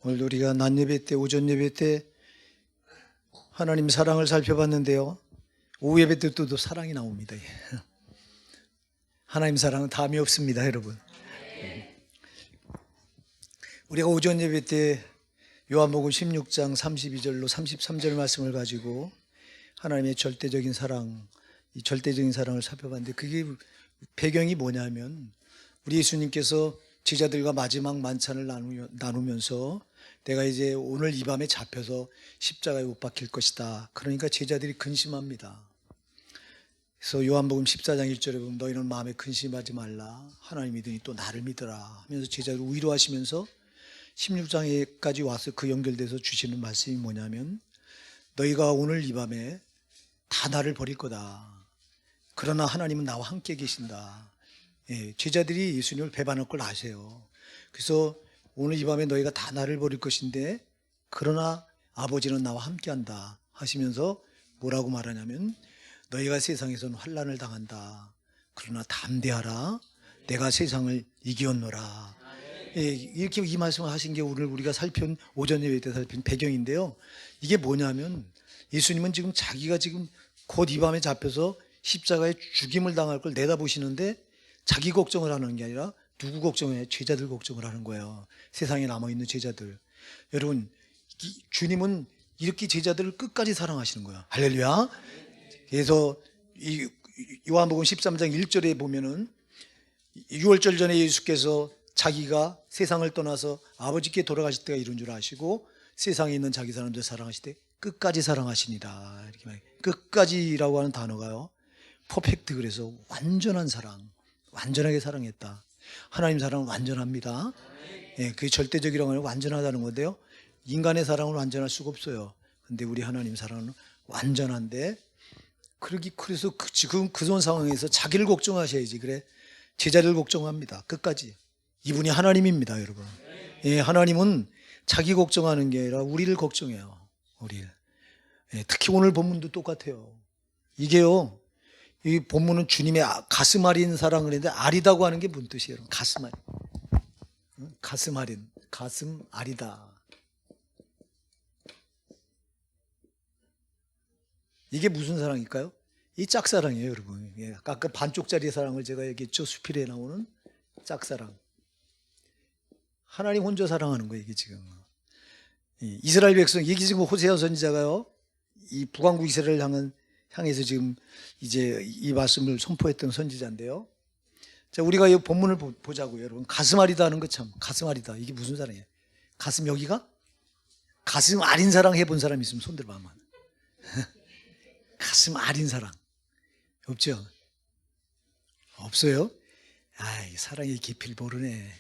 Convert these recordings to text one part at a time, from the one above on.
오늘 우리가 낮 예배 때, 오전 예배 때 하나님 사랑을 살펴봤는데요. 오후 예배 때도 또 사랑이 나옵니다. 하나님 사랑은 담이 없습니다, 여러분. 우리가 오전 예배 때 요한복음 16장 32절로 33절 말씀을 가지고 하나님의 절대적인 사랑, 이 절대적인 사랑을 살펴봤는데, 그게 배경이 뭐냐면 우리 예수님께서 제자들과 마지막 만찬을 나누면서 내가 이제 오늘 이 밤에 잡혀서 십자가에 못 박힐 것이다. 그러니까 제자들이 근심합니다. 그래서 요한복음 14장 1절에 보면 너희는 마음에 근심하지 말라. 하나님 믿으니 또 나를 믿으라 하면서 제자들 위로하시면서 16장에까지 와서 그 연결돼서 주시는 말씀이 뭐냐면, 너희가 오늘 이 밤에 다 나를 버릴 거다. 그러나 하나님은 나와 함께 계신다. 제자들이 예수님을 배반할 걸 아세요. 그래서 오늘 이 밤에 너희가 다 나를 버릴 것인데 그러나 아버지는 나와 함께 한다 하시면서 뭐라고 말하냐면, 너희가 세상에서는 환난을 당한다. 그러나 담대하라. 내가 세상을 이기었노라. 이렇게 이 말씀을 하신 게 오늘 우리가 오전 예배 때 살핀 배경인데요. 이게 뭐냐면 예수님은 지금 자기가 지금 곧 이 밤에 잡혀서 십자가에 죽임을 당할 걸 내다보시는데 자기 걱정을 하는 게 아니라 누구 걱정을 해요? 제자들 걱정을 하는 거예요. 세상에 남아있는 제자들. 여러분, 주님은 이렇게 제자들을 끝까지 사랑하시는 거예요. 할렐루야. 그래서 이 요한복음 13장 1절에 보면은 6월절 전에 예수께서 자기가 세상을 떠나서 아버지께 돌아가실 때가 이런 줄 아시고 세상에 있는 자기 사람들 사랑하실 때 끝까지 사랑하시니라. 이렇게 말해요. 끝까지라고 하는 단어가요, 퍼펙트, 그래서 완전한 사랑, 완전하게 사랑했다. 하나님 사랑은 완전합니다. 그게 절대적이라고 하면 완전하다는 건데요, 인간의 사랑은 완전할 수가 없어요. 근데 우리 하나님 사랑은 완전한데, 그래서 지금 그런 상황에서 자기를 걱정하셔야지. 그래, 제자를 걱정합니다. 끝까지. 이분이 하나님입니다, 여러분. 하나님은 자기 걱정하는 게 아니라 우리를 걱정해요. 우리를. 특히 오늘 본문도 똑같아요. 이게요, 이 본문은 주님의 가슴 아린 사랑을 했는데, 아리다고 하는 게 무슨 뜻이에요? 가슴 아린. 가슴 아린. 가슴 아리다. 이게 무슨 사랑일까요? 이 짝사랑이에요, 여러분. 아까 반쪽짜리 사랑을 제가 얘기했죠. 수필에 나오는 짝사랑. 하나님 혼자 사랑하는 거예요, 이게 지금. 이스라엘 백성, 이게 지금 호세아 선지자가요, 이 북왕국 이스라엘을 향해서 지금 이제 이 말씀을 선포했던 선지자인데요. 자, 우리가 이 본문을 보자고요, 여러분. 가슴 아리다 하는 거 참, 가슴 아리다. 이게 무슨 사랑이에요? 가슴, 여기가? 가슴 아린 사랑 해본 사람 있으면 손 들어봐, 한번. 가슴 아린 사랑. 없죠? 없어요? 아이, 사랑의 깊이를 모르네.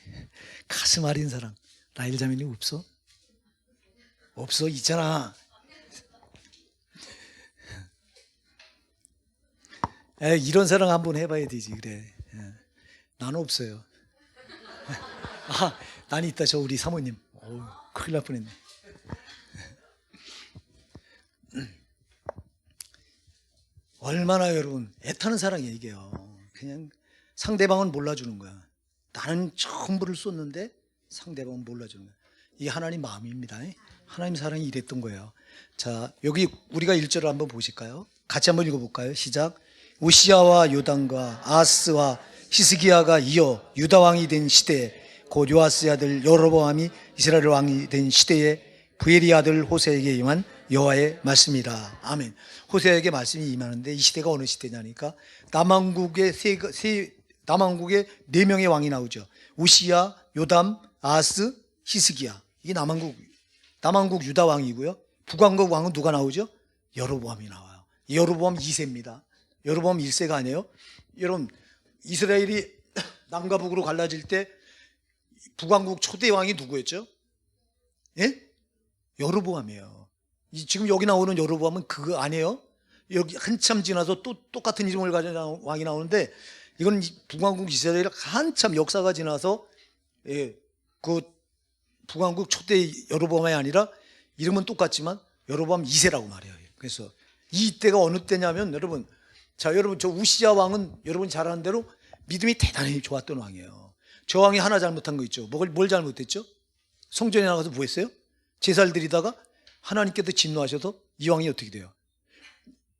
가슴 아린 사랑. 라일 자매님 없어? 없어? 있잖아. 이런 사랑 한번 해봐야 되지. 그래. 나는 없어요. 난 있다. 저 우리 사모님. 큰일 날 뻔했네. 얼마나 여러분 애타는 사랑이에요, 이게요. 그냥 상대방은 몰라주는 거야. 나는 전부를 쏟는데 상대방은 몰라주는 거야. 이게 하나님 마음입니다. 하나님 사랑이 이랬던 거예요. 자, 여기 우리가 1절을 한번 보실까요? 같이 한번 읽어볼까요? 시작. 우시야와 요담과 아하스와 히스기야가 이어 유다 왕이 된 시대에, 곧 요아스의 아들 여로보암이 이스라엘 왕이 된 시대에 부엘의 아들 호세에게 임한 여호와의 말씀이라. 아멘. 호세에게 말씀이 임하는데 이 시대가 어느 시대냐니까 남왕국의 남왕국의 4명의 왕이 나오죠. 우시야, 요담, 아하스, 히스기야. 이게 남왕국 유다 왕이고요. 북왕국 왕은 누가 나오죠? 여로보암이 나와요. 여로보암 2세입니다. 여로보암 1세가 아니에요. 여러분, 이스라엘이 남과 북으로 갈라질 때 북왕국 초대 왕이 누구였죠? 예? 여로보암이에요. 지금 여기 나오는 여로보암은 그거 아니에요? 여기 한참 지나서 또 똑같은 이름을 가진 왕이 나오는데, 이건 북왕국 이스라엘 한참 역사가 지나서 그 북왕국 초대 여로보암이 아니라 이름은 똑같지만 여로보암 2세라고 말해요. 그래서 이때가 어느 때냐면, 여러분, 여러분, 저 우시야 왕은 여러분 잘 아는 대로 믿음이 대단히 좋았던 왕이에요. 저 왕이 하나 잘못한 거 있죠. 뭘 잘못했죠? 성전에 나가서 뭐 했어요? 제사를 드리다가 하나님께서 진노하셔서 이 왕이 어떻게 돼요?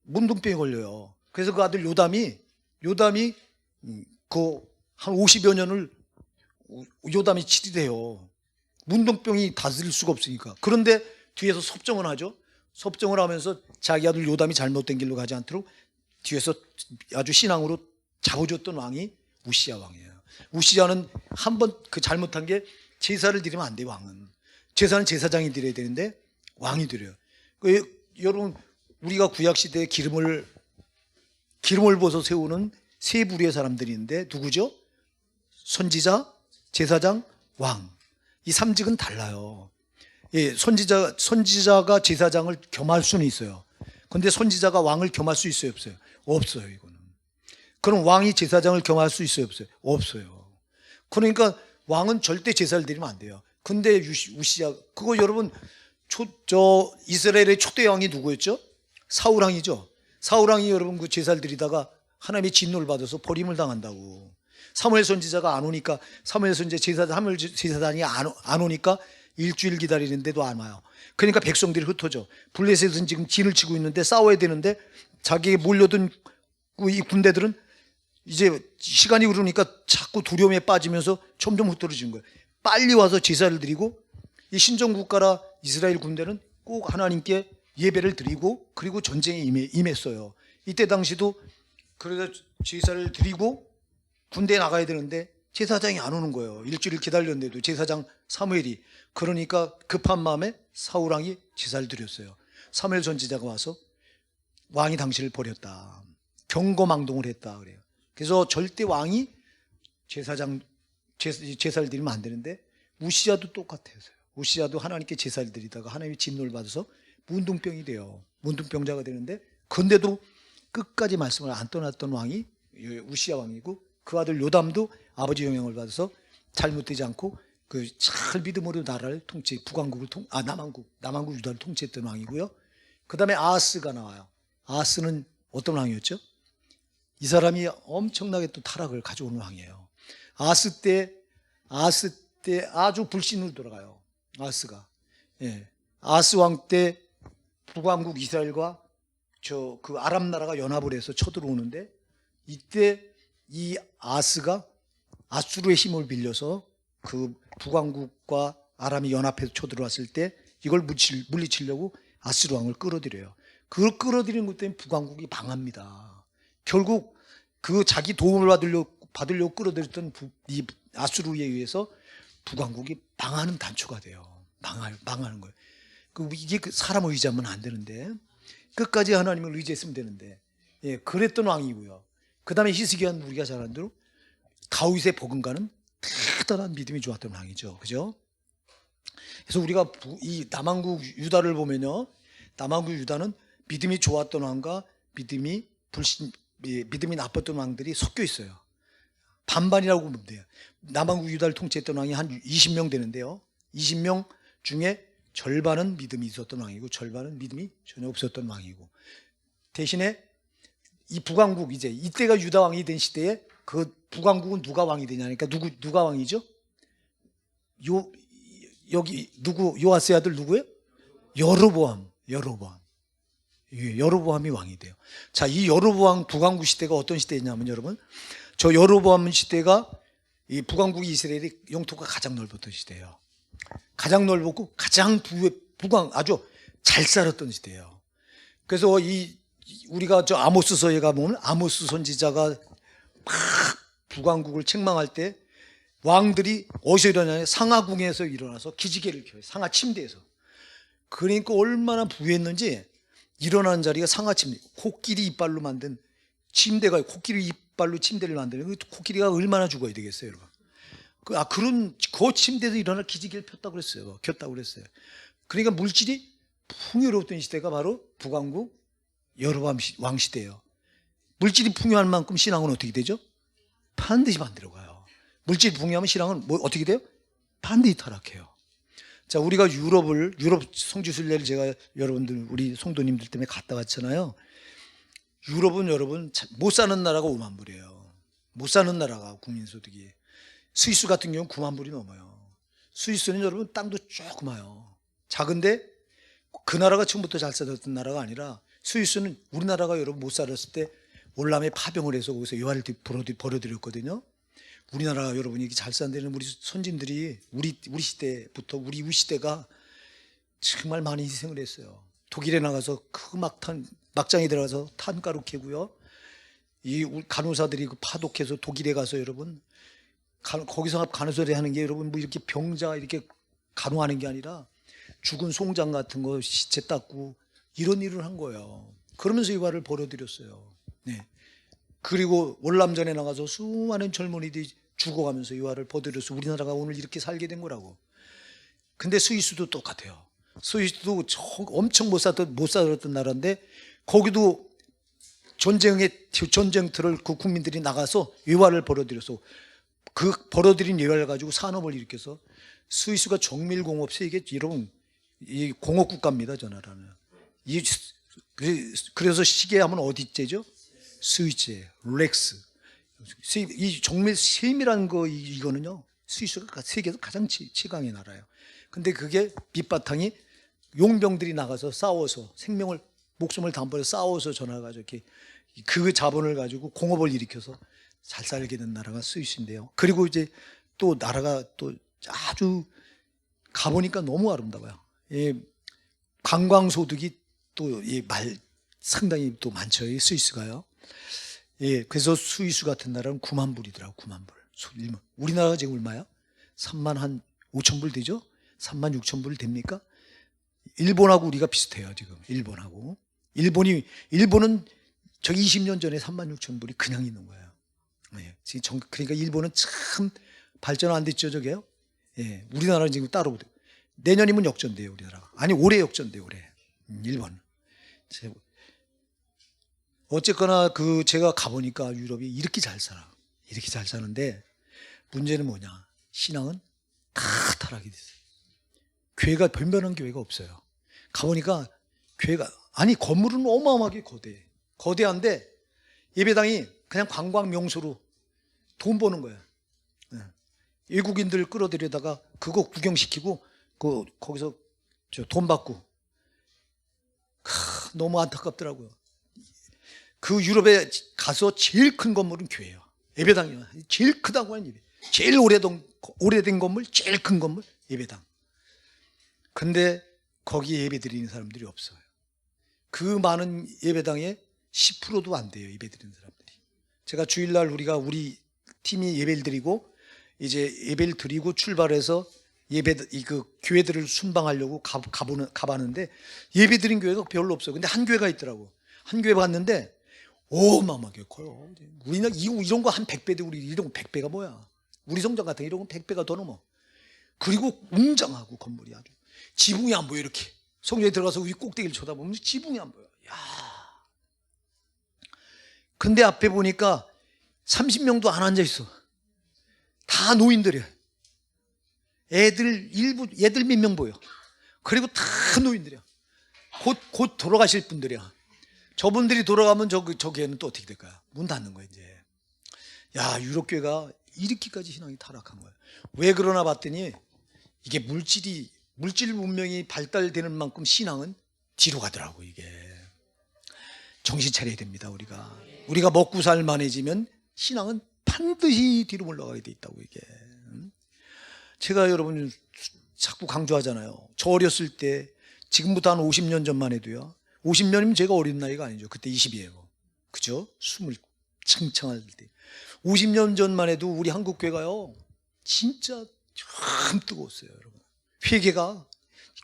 문둥병에 걸려요. 그래서 그 아들 요담이 그 한 50여 년을 요담이 치리돼요. 문둥병이 다스릴 수가 없으니까. 그런데 뒤에서 섭정을 하죠. 섭정을 하면서 자기 아들 요담이 잘못된 길로 가지 않도록 뒤에서 아주 신앙으로 잡아줬던 왕이 우시야 왕이에요. 우시야는 한 번 그 잘못한 게 제사를 드리면 안 돼요. 왕은 제사는 제사장이 드려야 되는데 왕이 드려요. 여러분 우리가 구약 시대에 기름을 부어서 세우는 세 부류의 사람들이 있는데 누구죠? 선지자, 제사장, 왕. 이 삼직은 달라요. 예, 선지자가 제사장을 겸할 수는 있어요. 그런데 선지자가 왕을 겸할 수 있어요, 없어요? 없어요, 이거는. 그럼 왕이 제사장을 겸할 수 있어요, 없어요? 없어요. 그러니까 왕은 절대 제사를 드리면 안 돼요. 근데 우시야, 그거 여러분, 이스라엘의 초대 왕이 누구였죠? 사울왕이죠. 사울왕이 여러분 그 제사를 드리다가 하나님의 진노를 받아서 버림을 당한다고. 사무엘 선지자가 안 오니까, 사무엘 제사장이 안 오니까 일주일 기다리는데도 안 와요. 그러니까 백성들이 흩어져. 블레셋은 지금 진을 치고 있는데 싸워야 되는데 자기에게 몰려든 이 군대들은 이제 시간이 흐르니까 자꾸 두려움에 빠지면서 점점 흩어지는 거예요. 빨리 와서 제사를 드리고, 이 신정국가라 이스라엘 군대는 꼭 하나님께 예배를 드리고 그리고 전쟁에 임했어요. 이때 당시도 그래서 제사를 드리고 군대에 나가야 되는데 제사장이 안 오는 거예요. 일주일 기다렸는데도 제사장 사무엘이. 그러니까 급한 마음에 사울왕이 제사를 드렸어요. 사무엘 선지자가 와서 왕이 당신을 버렸다, 경고망동을 했다 그래요. 그래서 절대 왕이 제사를 드리면 안 되는데 우시야도 똑같아요. 우시야도 하나님께 제사를 드리다가 하나님의 진노를 받아서 문둥병이 돼요. 문둥병자가 되는데 근데도 끝까지 말씀을 안 떠났던 왕이 우시야 왕이고, 그 아들 요담도 아버지 영향을 받아서 잘못되지 않고 그 잘 믿음으로 나라를 남한국 유다를 통치했던 왕이고요. 그 다음에 아하스가 나와요. 아하스는 어떤 왕이었죠? 이 사람이 엄청나게 또 타락을 가져오는 왕이에요. 아하스 때 아주 불신으로 돌아가요. 아하스가. 예. 아하스 왕 때 북왕국 이스라엘과 그 아람 나라가 연합을 해서 쳐들어오는데, 이때 이 아하스가 아수르의 힘을 빌려서 그 북왕국과 아람이 연합해서 쳐들어왔을 때 이걸 물리치려고 아수르 왕을 끌어들여요. 그걸 끌어들이는 것 때문에 북왕국이 망합니다. 결국 그 자기 도움을 받으려고 끌어들였던 이 아수르에 의해서 북왕국이 망하는 단초가 돼요. 망하는 거예요. 이게 사람을 의지하면 안 되는데, 끝까지 하나님을 의지했으면 되는데, 예, 그랬던 왕이고요. 그 다음에 히스기야는 우리가 잘 아는 대로 다윗의 버금가는 대단한 믿음이 좋았던 왕이죠. 그죠? 그래서 우리가 이 남한국 유다를 보면요, 남한국 유다는 믿음이 좋았던 왕과 믿음이 나빴던 왕들이 섞여 있어요. 반반이라고 보면 돼요. 남한국 유다를 통치했던 왕이 한 20명 되는데요, 20명 중에 절반은 믿음이 있었던 왕이고 절반은 믿음이 전혀 없었던 왕이고, 대신에 이 북왕국, 이때가 유다 왕이 된 시대에 그 북왕국은 누가 왕이 되냐니까 누가 왕이죠? 요아스의 아들 누구예요? 여로보암. 여로보암이 왕이 돼요. 자, 이 여로보암 북왕국 시대가 어떤 시대냐면, 여러분, 저 여로보암 시대가 이 북왕국 이스라엘의 영토가 가장 넓었던 시대예요. 가장 넓었고 가장 아주 잘 살았던 시대예요. 그래서 우리가 저 아모스서에 가보면 아모스 선지자가 막 북왕국을 책망할 때 왕들이 어디서 일어나냐, 상하궁에서 일어나서 기지개를 켜요. 상하 침대에서. 그러니까 얼마나 부유했는지 일어나는 자리가 상하 침대, 코끼리 이빨로 만든 침대가, 코끼리 이빨로 침대를 만드는 그 코끼리가 얼마나 죽어야 되겠어요, 여러분. 그 침대에서 일어나 기지개를 켰다고 그랬어요. 그러니까 물질이 풍요로웠던 시대가 바로 북왕국 여로보암 왕 시대예요. 물질이 풍요한 만큼 신앙은 어떻게 되죠? 반드시 반대로 가요. 물질이 풍요하면 신앙은 어떻게 돼요? 반드시 타락해요. 자, 우리가 유럽 성지순례를 제가 여러분들, 우리 성도님들 때문에 갔다 왔잖아요. 유럽은 여러분 못 사는 나라가 5만 불이에요. 못 사는 나라가 국민소득이. 스위스 같은 경우는 9만 불이 넘어요. 스위스는 여러분 땅도 조그마요. 작은데 그 나라가 처음부터 잘 살았던 나라가 아니라 스위스는 우리나라가 여러분 못 살았을 때 월남에 파병을 해서 거기서 유화를 벌어들였거든요. 우리나라 여러분이 잘 산 데는 우리 선진들이 우리 시대부터 우리 시대가 정말 많이 희생을 했어요. 독일에 나가서 그 막장에 들어가서 탄가루 캐고요. 이 간호사들이 그 파독해서 독일에 가서 여러분 거기서 간호사들이 하는 게 여러분 뭐 이렇게 병자 이렇게 간호하는 게 아니라 죽은 송장 같은 거 시체 닦고 이런 일을 한 거예요. 그러면서 유화를 벌어들였어요. 네. 그리고 월남전에 나가서 수많은 젊은이들이 죽어가면서 유화를 벌어들여서 우리나라가 오늘 이렇게 살게 된 거라고. 근데 스위스도 똑같아요. 스위스도 엄청 못 살았던 나라인데 거기도 전쟁터를 그 국민들이 나가서 유화를 벌어들여서 그 벌어들인 유화를 가지고 산업을 일으켜서 스위스가 정밀공업 세계 여러분 이 공업 국가입니다. 저 나라는. 그래서 시계 하면 어디째죠? 스위스에 렉스. 이 정밀 세밀한 거 이거는요 스위스가 세계에서 가장 최강의 나라예요. 근데 그게 밑바탕이 용병들이 나가서 싸워서 목숨을 담보해서 싸워서 전화가지고 이렇게 그 자본을 가지고 공업을 일으켜서 잘 살게 된 나라가 스위스인데요. 그리고 이제 또 나라가 또 아주 가보니까 너무 아름다워요. 관광 소득이 또 상당히 또 많죠. 이 스위스가요. 그래서 스위스 같은 나라는 9만 불이더라고. 9만 불. 우리나라가 지금 얼마야? 3만 한 5천 불 되죠? 3만 6천 불 됩니까? 일본하고 우리가 비슷해요. 지금 일본하고. 일본은 저 20년 전에 3만 6천 불이 그냥 있는 거예요. 그러니까 일본은 참 발전 안 됐죠, 저게요. 우리나라는 지금 따로 내년이면 역전돼요, 우리나라가. 아니 올해 역전돼요, 올해. 일본. 어쨌거나 제가 가보니까 유럽이 이렇게 잘 살아. 이렇게 잘 사는데 문제는 뭐냐? 신앙은 다 타락이 됐어요. 교회가 변변한 교회가 없어요. 가보니까 교회가 건물은 어마어마하게 거대한데 예배당이 그냥 관광 명소로 돈 버는 거예요. 외국인들 끌어들여다가 그거 구경시키고 거기서 돈 받고 너무 안타깝더라고요. 그 유럽에 가서 제일 큰 건물은 교회예요. 예배당이요. 제일 크다고 하는 예배. 제일 오래된 건물, 제일 큰 건물 예배당. 근데 거기에 예배 드리는 사람들이 없어요. 그 많은 예배당에 10%도 안 돼요. 예배 드리는 사람들이. 제가 주일날 우리 팀이 예배를 드리고 이제 예배를 드리고 출발해서 교회들을 순방하려고 가봤는데 예배 드린 교회가 별로 없어요. 근데 한 교회가 있더라고. 한 교회 갔는데 어마어마하게 커요. 우리는 이런 거 한 100배도 우리 이런 거 100배가 뭐야? 우리 성장 같은 이런 건 100배가 더 넘어. 그리고 웅장하고 건물이 아주 지붕이 안 보여. 이렇게 성전에 들어가서 위 꼭대기를 쳐다보면 지붕이 안 보여. 근데 앞에 보니까 30명도 안 앉아 있어. 다 노인들이야. 애들 몇 명 보여. 그리고 다 노인들이야. 곧 돌아가실 분들이야. 저분들이 돌아가면 저 교회는 또 어떻게 될까요? 문 닫는 거야 이제. 유럽 교회가 이렇게까지 신앙이 타락한 거예요. 왜 그러나 봤더니 이게 물질 문명이 발달되는 만큼 신앙은 뒤로 가더라고. 이게 정신 차려야 됩니다. 우리가 먹고 살만해지면 신앙은 반드시 뒤로 올라가게 돼 있다고. 이게 제가 여러분 자꾸 강조하잖아요. 저 어렸을 때 지금부터 한 50년 전만 해도요. 50년이면 제가 어린 나이가 아니죠. 그때 20이에요. 그죠? 20 창창할 때. 50년 전만 해도 우리 한국 교회가요. 진짜 참 뜨거웠어요, 여러분.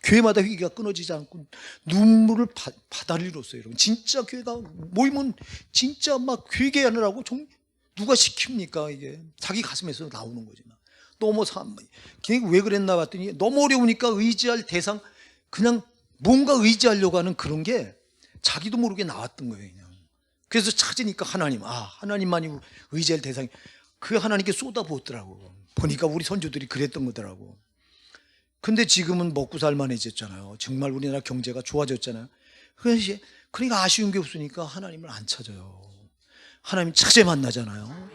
교회마다 회개가 끊어지지 않고 눈물을 바다를 이뤘어요, 여러분. 진짜 교회가 모이면 진짜 막 회개하느라고 누가 시킵니까? 이게 자기 가슴에서 나오는 거지만. 왜 그랬나 봤더니 너무 어려우니까 의지할 대상, 그냥 뭔가 의지하려고 하는 그런 게 자기도 모르게 나왔던 거예요, 그냥. 그래서 찾으니까 하나님만이 의지할 대상이 그 하나님께 쏟아부었더라고. 보니까 우리 선조들이 그랬던 거더라고. 근데 지금은 먹고 살만해졌잖아요. 정말 우리나라 경제가 좋아졌잖아요. 그러니까 아쉬운 게 없으니까 하나님을 안 찾아요. 하나님 찾아 만나잖아요.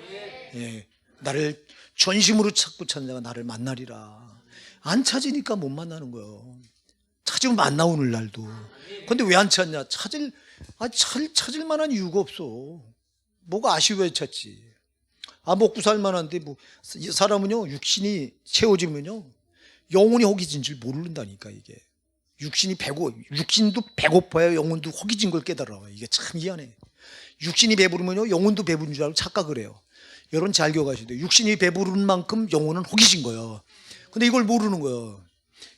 나를 전심으로 찾고 찾는 자가 나를 만나리라. 안 찾으니까 못 만나는 거예요. 찾으면 만나 오늘날도. 근데 왜 안 찾냐? 찾을 만한 이유가 없어. 뭐가 아쉬워야 찾지. 먹고 살 만한데 뭐 사람은요 육신이 채워지면요 영혼이 허기진 줄 모른다니까. 이게 육신도 배고파야 영혼도 허기진 걸 깨달아. 이게 참 희한해. 육신이 배부르면요 영혼도 배부른 줄 알고 착각을 해요. 여러분 잘 기억하셔야 돼요. 육신이 배부른 만큼 영혼은 허기진 거예요. 근데 이걸 모르는 거예요.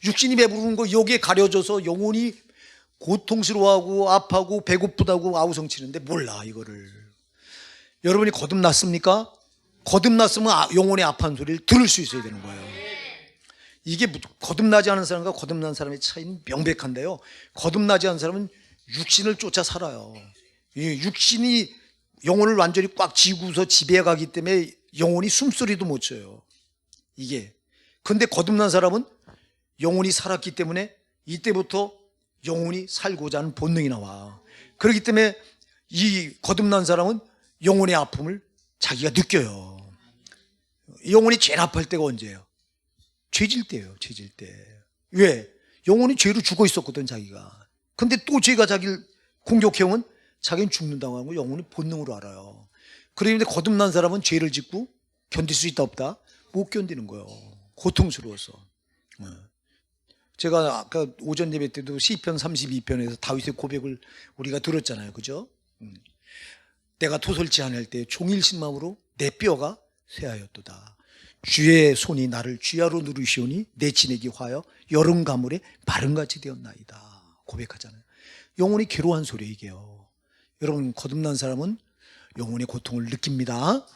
육신이 배부른 거 여기에 가려져서 영혼이 고통스러워하고 아파하고 배고프다고 아우성치는데 몰라 이거를. 여러분이 거듭났습니까? 거듭났으면 영혼의 아파하는 소리를 들을 수 있어야 되는 거예요. 이게 거듭나지 않은 사람과 거듭난 사람의 차이는 명백한데요, 거듭나지 않은 사람은 육신을 쫓아 살아요. 육신이 영혼을 완전히 꽉 쥐고서 지배해 가기 때문에 영혼이 숨소리도 못 쳐요. 이게. 근데 거듭난 사람은 영혼이 살았기 때문에 이때부터 영혼이 살고자 하는 본능이 나와. 그렇기 때문에 이 거듭난 사람은 영혼의 아픔을 자기가 느껴요. 영혼이 제일 아플 때가 언제예요? 죄질 때예요. 죄질 때. 왜? 영혼이 죄로 죽어 있었거든 자기가. 근데 또 죄가 자기를 공격해오면 자기는 죽는다고 하고 영혼이 본능으로 알아요. 그런데 거듭난 사람은 죄를 짓고 견딜 수 있다 없다? 못 견디는 거예요. 고통스러워서. 제가 아까 오전 예배 때도 시편 32편에서 다윗의 고백을 우리가 들었잖아요. 그죠? 내가 토설치 않을 때 종일신 마음으로 내 뼈가 쇠하였도다. 주의 손이 나를 쥐하로 누르시오니 내 진액이 화여 여름 가물에 마른같이 되었나이다. 고백하잖아요. 영혼이 괴로운 소리 이게요. 여러분 거듭난 사람은 영혼의 고통을 느낍니다.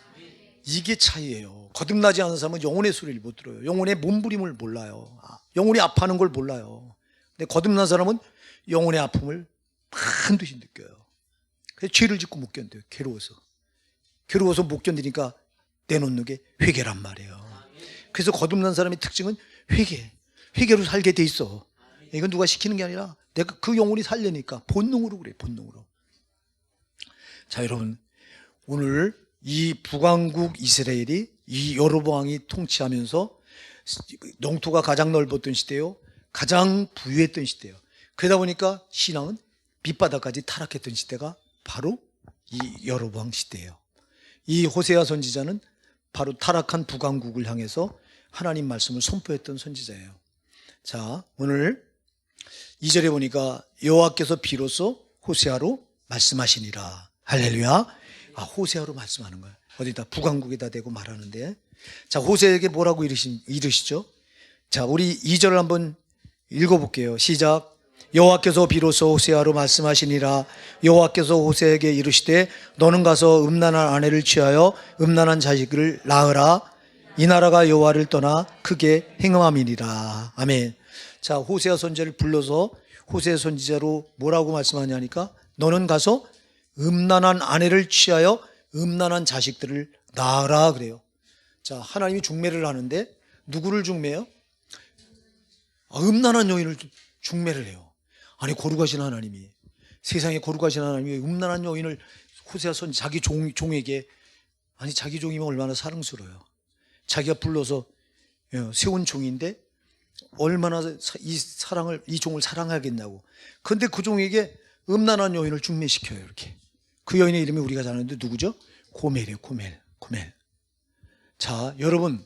이게 차이예요. 거듭나지 않은 사람은 영혼의 소리를 못 들어요. 영혼의 몸부림을 몰라요. 영혼이 아파하는 걸 몰라요. 근데 거듭난 사람은 영혼의 아픔을 반드시 느껴요. 그래서 죄를 짓고 못 견뎌요. 괴로워서 못 견디니까 내놓는 게 회개란 말이에요. 그래서 거듭난 사람의 특징은 회개로 살게 돼 있어. 이건 누가 시키는 게 아니라 내가 그 영혼이 살려니까 본능으로 그래. 본능으로. 자, 여러분 오늘 이 북왕국 이스라엘이 이 여로보암이 통치하면서 영토가 가장 넓었던 시대요, 가장 부유했던 시대요. 그러다 보니까 신앙은 밑바닥까지 타락했던 시대가 바로 이 여로보암 시대예요. 이 호세아 선지자는 바로 타락한 북왕국을 향해서 하나님 말씀을 선포했던 선지자예요. 자, 오늘 2절에 보니까 여호와께서 비로소 호세아로 말씀하시니라. 할렐루야. 호세아로 말씀하는 거예요. 어디다 북왕국에다 대고 말하는데, 자, 호세아에게 뭐라고 이르시죠? 자, 우리 2절을 한번 읽어볼게요. 시작. 여호와께서 비로소 호세아로 말씀하시니라. 여호와께서 호세아에게 이르시되 너는 가서 음란한 아내를 취하여 음란한 자식을 낳으라. 이 나라가 여호와를 떠나 크게 행음함이니라. 아멘. 자, 호세아 선지자를 불러서 호세아 선지자로 뭐라고 말씀하냐니까 너는 가서 음란한 아내를 취하여 음란한 자식들을 낳으라 그래요. 자, 하나님이 중매를 하는데 누구를 중매해요? 음란한 여인을 중매를 해요. 아니 거룩하신 하나님이, 세상에 거룩하신 하나님이 음란한 여인을 호세아 선지 자기 종에게, 아니 자기 종이면 얼마나 사랑스러워요. 자기가 불러서 세운 종인데 얼마나 이 종을 사랑하겠냐고. 근데 그 종에게 음란한 여인을 중매시켜요. 이렇게. 그 여인의 이름이 우리가 잘 아는데 누구죠? 고멜이에요. 고멜. 자, 여러분,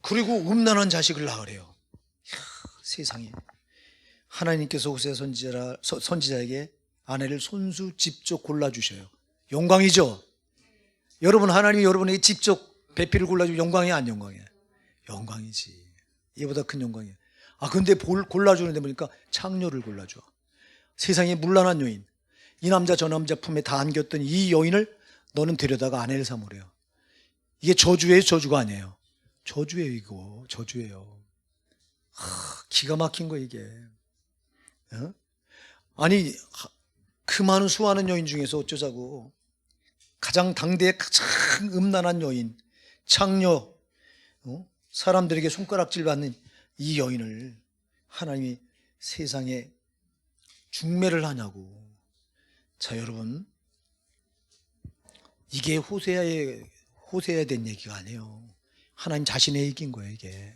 그리고 음란한 자식을 낳으래요. 세상에. 하나님께서 호세아 선지자에게 아내를 손수 직접 골라주셔요. 영광이죠? 여러분, 하나님이 여러분에게 직접 배필을 골라주면 영광이야, 안 영광이야? 영광이지. 이보다 큰 영광이야. 근데 골라주는데 보니까 창녀를 골라줘. 세상에 문란한 여인, 이 남자 저 남자 품에 다 안겼던 이 여인을 너는 데려다가 아내를 삼으래요. 이게 저주예요, 저주가 아니에요? 저주예요. 이거 저주예요. 기가 막힌 거 이게. 아니 그 많은 수많은 여인 중에서 어쩌자고 가장 당대의 가장 음란한 여인, 창녀, 사람들에게 손가락질 받는 이 여인을 하나님이 세상에 중매를 하냐고. 자, 여러분, 이게 호세아에 된 얘기가 아니에요. 하나님 자신의 얘기인 거예요. 이게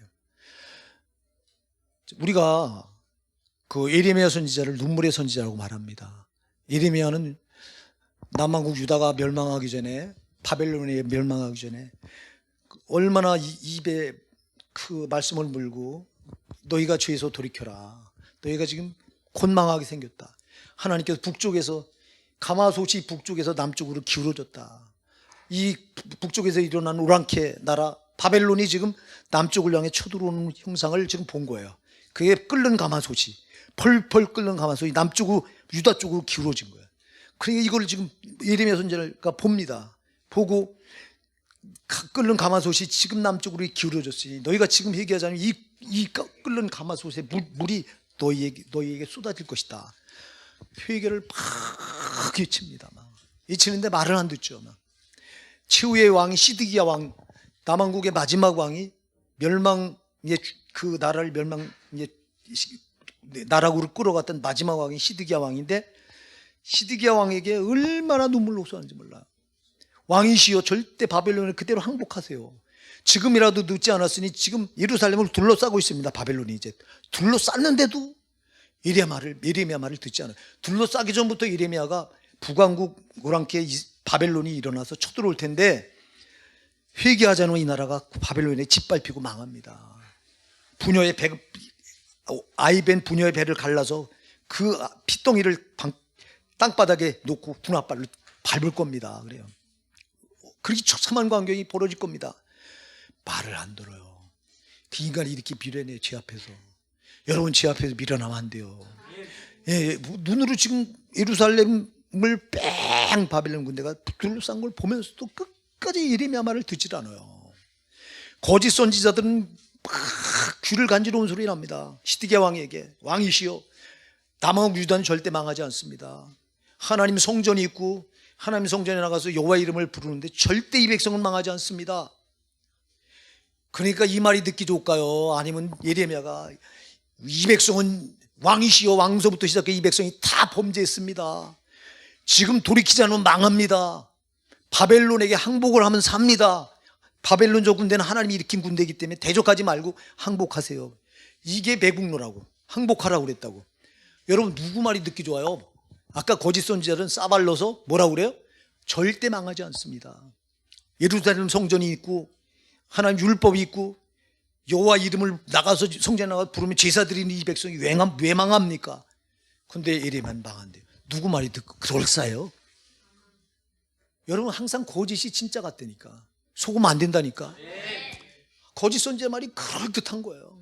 우리가 그 예레미야 선지자를 눈물의 선지자라고 말합니다. 예레미야는 남한국 유다가 멸망하기 전에, 바벨론에 멸망하기 전에 얼마나 입에 그 말씀을 물고 너희가 죄에서 돌이켜라. 너희가 지금 곧 망하게 생겼다. 하나님께서 북쪽에서, 가마솥이 북쪽에서 남쪽으로 기울어졌다. 이 북쪽에서 일어난 오랑캐 나라 바벨론이 지금 남쪽을 향해 쳐들어오는 형상을 지금 본 거예요. 그게 끓는 가마솥이, 펄펄 끓는 가마솥이 남쪽으로, 유다 쪽으로 기울어진 거예요. 그러니까 이걸 지금 예레미야 선지자가 봅니다. 보고 끓는 가마솥이 지금 남쪽으로 기울어졌으니 너희가 지금 얘기하자면 이 끓는 가마솥에 물이 너희에게 쏟아질 것이다. 회개를 막 외칩니다. 외치는데 말을 안 듣죠. 최후의 왕이 시드기야 왕, 남왕국의 마지막 왕이 그 나라를 나락으로 끌어갔던 마지막 왕이 시드기야 왕인데, 시드기야 왕에게 얼마나 눈물로 호소하는지 몰라요. 왕이시여 절대 바벨론을 그대로 항복하세요. 지금이라도 늦지 않았으니 지금 예루살렘을 둘러싸고 있습니다. 바벨론이 이제 둘러쌌는데도 예레미야 말을 듣지 않아요. 둘러싸기 전부터 예레미야가 북왕국 오랑캐 바벨론이 일어나서 쳐들어올 텐데 회개하지 않으면 이 나라가 바벨론에 짓밟히고 망합니다. 아이벤 부녀의 배를 갈라서 그 핏덩이를 땅바닥에 놓고 군합발로 밟을 겁니다. 그래요. 그렇게 처참한 광경이 벌어질 겁니다. 말을 안 들어요. 그 인간이 이렇게 미련해, 제 앞에서. 여러분, 제 앞에서 밀어나면 안 돼요. 예, 눈으로 지금 예루살렘을 뺑 바벨론 군대가 둘러싼 걸 보면서도 끝까지 예레미야 말을 듣질 않아요. 거짓 선지자들은 막 귀를 간지러운 소리 납니다. 시드기야 왕에게, 왕이시여 남왕국 유다는 절대 망하지 않습니다. 하나님 성전이 있고 하나님 성전에 나가서 여호와 이름을 부르는데 절대 이 백성은 망하지 않습니다. 그러니까 이 말이 듣기 좋을까요? 아니면 예레미야가 이 백성은 왕이시여, 왕서부터 시작해 이 백성이 다 범죄했습니다. 지금 돌이키지 않으면 망합니다. 바벨론에게 항복을 하면 삽니다. 바벨론 저 군대는 하나님이 일으킨 군대이기 때문에 대적하지 말고 항복하세요. 이게 매국노라고, 항복하라고 그랬다고. 여러분, 누구 말이 듣기 좋아요? 아까 거짓 선지자들은 싸발러서 뭐라고 그래요? 절대 망하지 않습니다. 예루살렘 성전이 있고 하나님 율법이 있고 여호와 이름을 나가서 성전에 나가서 부르면 제사 드리는 이 백성이 왜 망합니까? 근데 예레미야는 망한대요. 누구 말이 듣고 그럴싸해요? 여러분, 항상 거짓이 진짜 같다니까. 속으면 안 된다니까. 거짓 선지자 말이 그럴듯한 거예요.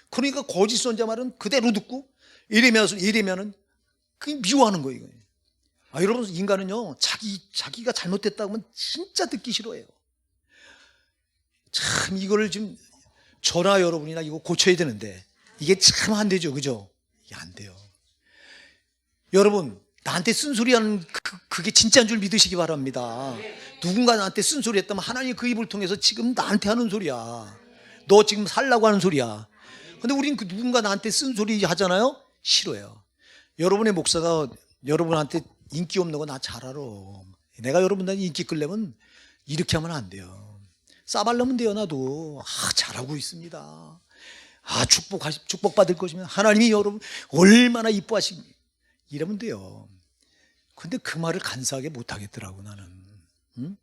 그러니까 거짓 선지자 말은 그대로 듣고 예레미야는 그게 미워하는 거예요. 여러분, 인간은요 자기가 잘못됐다고 하면 진짜 듣기 싫어해요. 참 이거를 지금 저나 여러분이나 이거 고쳐야 되는데 이게 참 안 되죠, 그죠? 이게 안 돼요. 여러분, 나한테 쓴소리하는 그게 진짜인 줄 믿으시기 바랍니다. 누군가 나한테 쓴소리 했다면 하나님이 그 입을 통해서 지금 나한테 하는 소리야. 너 지금 살라고 하는 소리야. 근데 우린 그 누군가 나한테 쓴소리 하잖아요? 싫어요. 여러분의 목사가 여러분한테 인기 없는 거 나 잘 알아. 내가 여러분한테 인기 끌려면 이렇게 하면 안 돼요. 싸발르면 돼요. 나도 잘하고 있습니다. 축복받을 것이면 하나님이 여러분 얼마나 이뻐하시니 이러면 돼요. 근데 그 말을 간사하게 못하겠더라고, 나는. 응?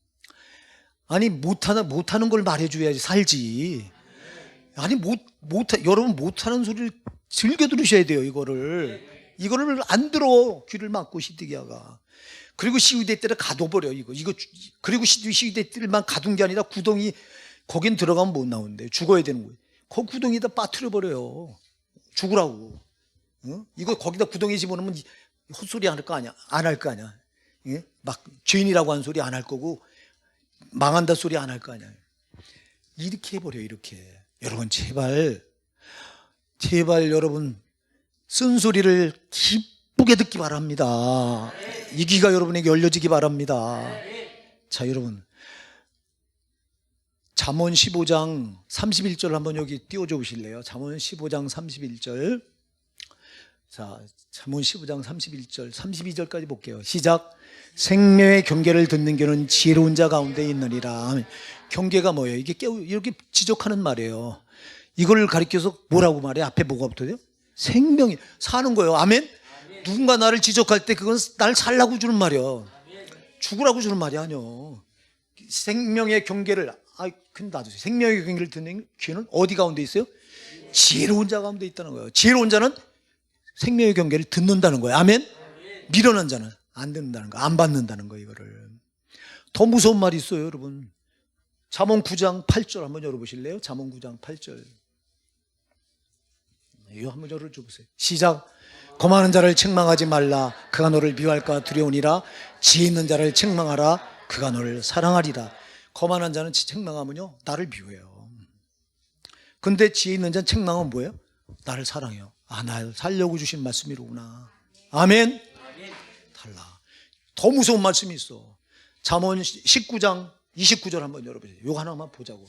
아니 못하는 걸 말해줘야지 살지. 아니 여러분 못하는 소리를 즐겨 들으셔야 돼요. 이거를 안 들어. 귀를 막고 시드기야가. 그리고 시위대 때를 가둬버려. 그리고 시위대 때만 가둔 게 아니라 구덩이, 거긴 들어가면 못 나오는데 죽어야 되는 거예요. 그 구덩이에다 빠뜨려버려요. 죽으라고. 어? 이거 거기다 구덩이 집어넣으면 헛소리 안 할 거 아니야. 안 할 거 아니야. 예? 막 죄인이라고 하는 소리 안 할 거고 망한다 소리 안 할 거 아니야. 이렇게 해버려. 이렇게. 여러분, 제발 여러분 쓴소리를 기쁘게 듣기 바랍니다. 이 귀가 여러분에게 열려지기 바랍니다. 자, 여러분, 잠언 15장 31절 한번 여기 띄워줘 보실래요? 잠언 15장 31절. 자, 잠언 15장 31절 32절까지 볼게요. 시작. 생명의 경계를 듣는 게는 지혜로운 자 가운데 있느니라. 경계가 뭐예요? 이게 이렇게 지적하는 말이에요. 이걸 가리켜서 뭐라고 말해? 앞에 뭐가 붙어요? 생명이 사는 거예요. 아멘? 누군가 나를 지적할 때 그건 날 살라고 주는 말이야. 죽으라고 주는 말이 아니요. 생명의 경계를, 근데 놔두세요. 생명의 경계를 듣는 귀는 어디 가운데 있어요? 지혜로운 자 가운데 있다는 거예요. 지혜로운 자는 생명의 경계를 듣는다는 거예요. 아멘? 미련한 자는 안 듣는다는 거, 안 받는다는 거. 이거를 더 무서운 말이 있어요, 여러분. 잠언 9장 8절 한번 열어보실래요? 잠언 9장 8절. 이거 한번 열어줘보세요. 시작. 거만한 자를 책망하지 말라. 그가 너를 미워할까 두려우니라. 지혜 있는 자를 책망하라. 그가 너를 사랑하리라. 거만한 자는 책망하면요, 나를 미워해요. 근데 지혜 있는 자는 책망하면 뭐예요? 나를 사랑해요. 날 살려고 주신 말씀이로구나. 아멘? 달라. 더 무서운 말씀이 있어. 잠언 19장 29절 한번 열어보세요. 이거 하나만 보자고.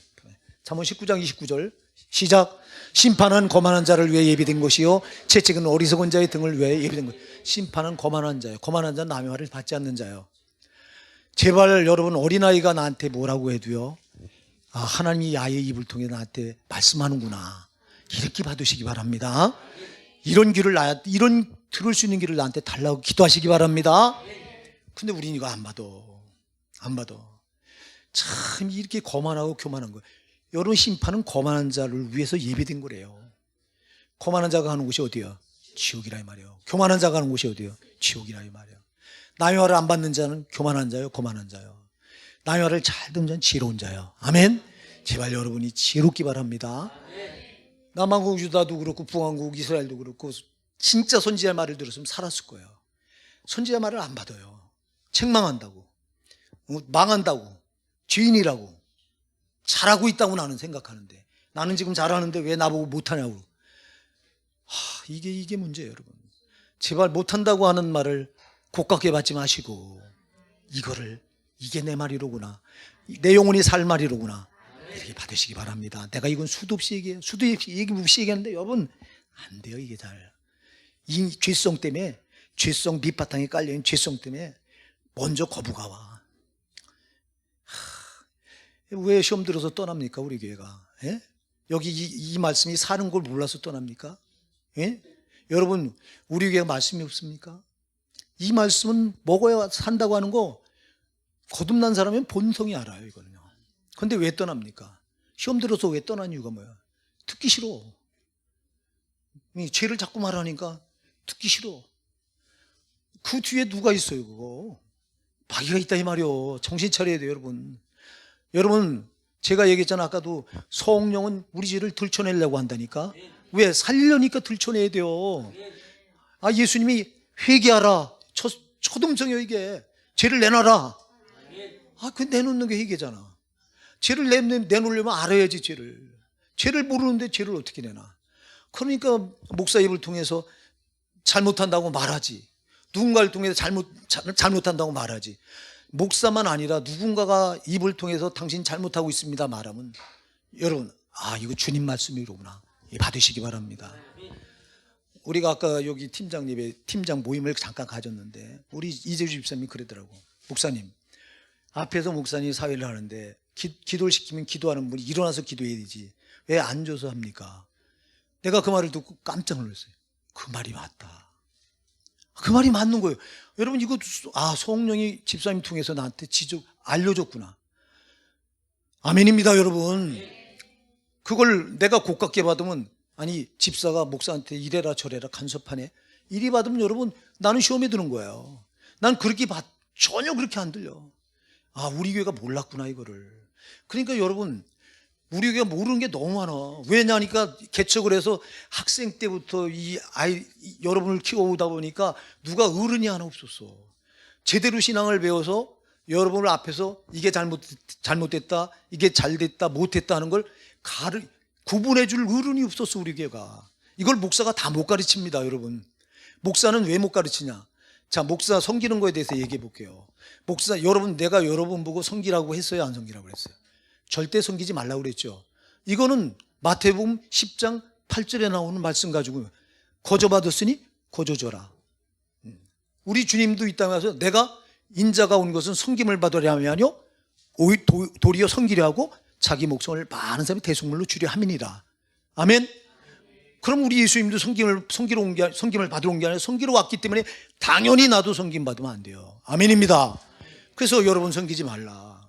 잠언 19장 29절 시작. 심판은 거만한 자를 위해 예비된 것이요 채찍은 어리석은 자의 등을 위해 예비된 것. 심판은 거만한 자예요. 거만한 자는 남의 말을 받지 않는 자예요. 제발 여러분, 어린아이가 나한테 뭐라고 해도요, 하나님이 야의 입을 통해 나한테 말씀하는구나, 이렇게 받으시기 바랍니다. 이런 들을 수 있는 길을 나한테 달라고 기도하시기 바랍니다. 근데 우리는 이거 안 받아. 참 이렇게 거만하고 교만한 거예요. 여러분, 심판은 거만한 자를 위해서 예비된 거래요. 거만한 자가 가는 곳이 어디야? 지옥이라 이 말이에요. 교만한 자가 가는 곳이 어디야? 지옥이라 이 말이에요. 남의 말을 안 받는 자는 교만한 자요, 거만한 자요. 남의 말을 잘 듣는 자는 지혜로운 자요. 아멘. 제발 여러분이 지혜롭기 바랍니다. 남한국 유다도 그렇고 북한국 이스라엘도 그렇고 진짜 선지자의 말을 들었으면 살았을 거예요. 선지자의 말을 안 받아요. 책망한다고, 망한다고, 죄인이라고, 잘하고 있다고 나는 생각하는데, 나는 지금 잘하는데 왜 나보고 못하냐고. 이게 문제예요, 여러분. 제발 못한다고 하는 말을 고깝게 받지 마시고, 이게 내 말이로구나, 내 영혼이 살 말이로구나, 이렇게 받으시기 바랍니다. 내가 이건 수도 없이 얘기해요. 수도 없이 얘기하는데 여러분, 안 돼요. 이게 잘. 이 죄성 때문에, 죄성 밑바탕에 깔려있는 죄성 때문에 먼저 거부가 와. 왜 시험 들어서 떠납니까, 우리 교회가? 예? 여기 이 말씀이 사는 걸 몰라서 떠납니까? 예? 여러분, 우리 교회가 말씀이 없습니까? 이 말씀은 먹어야 산다고 하는 거 거듭난 사람은 본성이 알아요, 이거는요. 근데 왜 떠납니까? 시험 들어서 왜 떠난 이유가 뭐야? 듣기 싫어. 죄를 자꾸 말하니까 듣기 싫어. 그 뒤에 누가 있어요, 그거? 마귀가 있다 이 말이요. 정신 차려야 돼요, 여러분. 여러분, 제가 얘기했잖아, 아까도. 성령은 우리 죄를 들춰내려고 한다니까. 왜? 살리려니까 들춰내야 돼요. 예수님이 회개하라, 초등성이에요, 이게. 죄를 내놔라. 그 내놓는 게 회개잖아. 죄를 내놓으려면 알아야지, 죄를 모르는데 죄를 어떻게 내놔. 그러니까 목사 입을 통해서 잘못한다고 말하지. 누군가를 통해서 잘못한다고 말하지. 목사만 아니라 누군가가 입을 통해서 당신 잘못하고 있습니다 말하면, 여러분, 이거 주님 말씀이로구나, 받으시기 바랍니다. 우리가 아까 여기 팀장 모임을 잠깐 가졌는데, 우리 이재주 집사님이 그러더라고. 목사님, 앞에서 목사님이 사회를 하는데 기도를 시키면 기도하는 분이 일어나서 기도해야 되지, 왜 앉아서 합니까? 내가 그 말을 듣고 깜짝 놀랐어요. 그 말이 맞다. 그 말이 맞는 거예요. 여러분, 이거 성령이 집사님 통해서 나한테 알려줬구나. 아멘입니다, 여러분. 그걸 내가 고깝게 받으면, 집사가 목사한테 이래라 저래라 간섭하네, 이리 받으면 여러분, 나는 시험에 드는 거예요. 난 전혀 그렇게 안 들려. 우리 교회가 몰랐구나, 이거를. 그러니까 여러분, 우리 교회가 모르는 게 너무 많아. 왜냐니까 개척을 해서 학생 때부터 여러분을 키워오다 보니까 누가 어른이 하나 없었어. 제대로 신앙을 배워서 여러분을 앞에서 이게 잘못됐다, 이게 잘됐다, 못했다 하는 걸 구분해 줄 어른이 없었어, 우리 교회가. 이걸 목사가 다 못 가르칩니다, 여러분. 목사는 왜 못 가르치냐? 자, 목사 섬기는 거에 대해서 얘기해 볼게요. 목사, 내가 여러분 보고 섬기라고 했어요, 안 섬기라고 했어요? 절대 섬기지 말라고 그랬죠. 이거는 마태복음 10장 8절에 나오는 말씀 가지고, 거저받았으니 거저줘라. 우리 주님도 이 땅에 와서 내가 인자가 온 것은 섬김을 받으려 하면요, 도리어 섬기려 하고 자기 목숨을 많은 사람이 대속물로 주려 함이니라. 아멘. 그럼 우리 예수님도 섬김을 받으러 온 게 아니라 섬기러 왔기 때문에 당연히 나도 섬김 받으면 안 돼요. 아멘입니다. 그래서 여러분 섬기지 말라.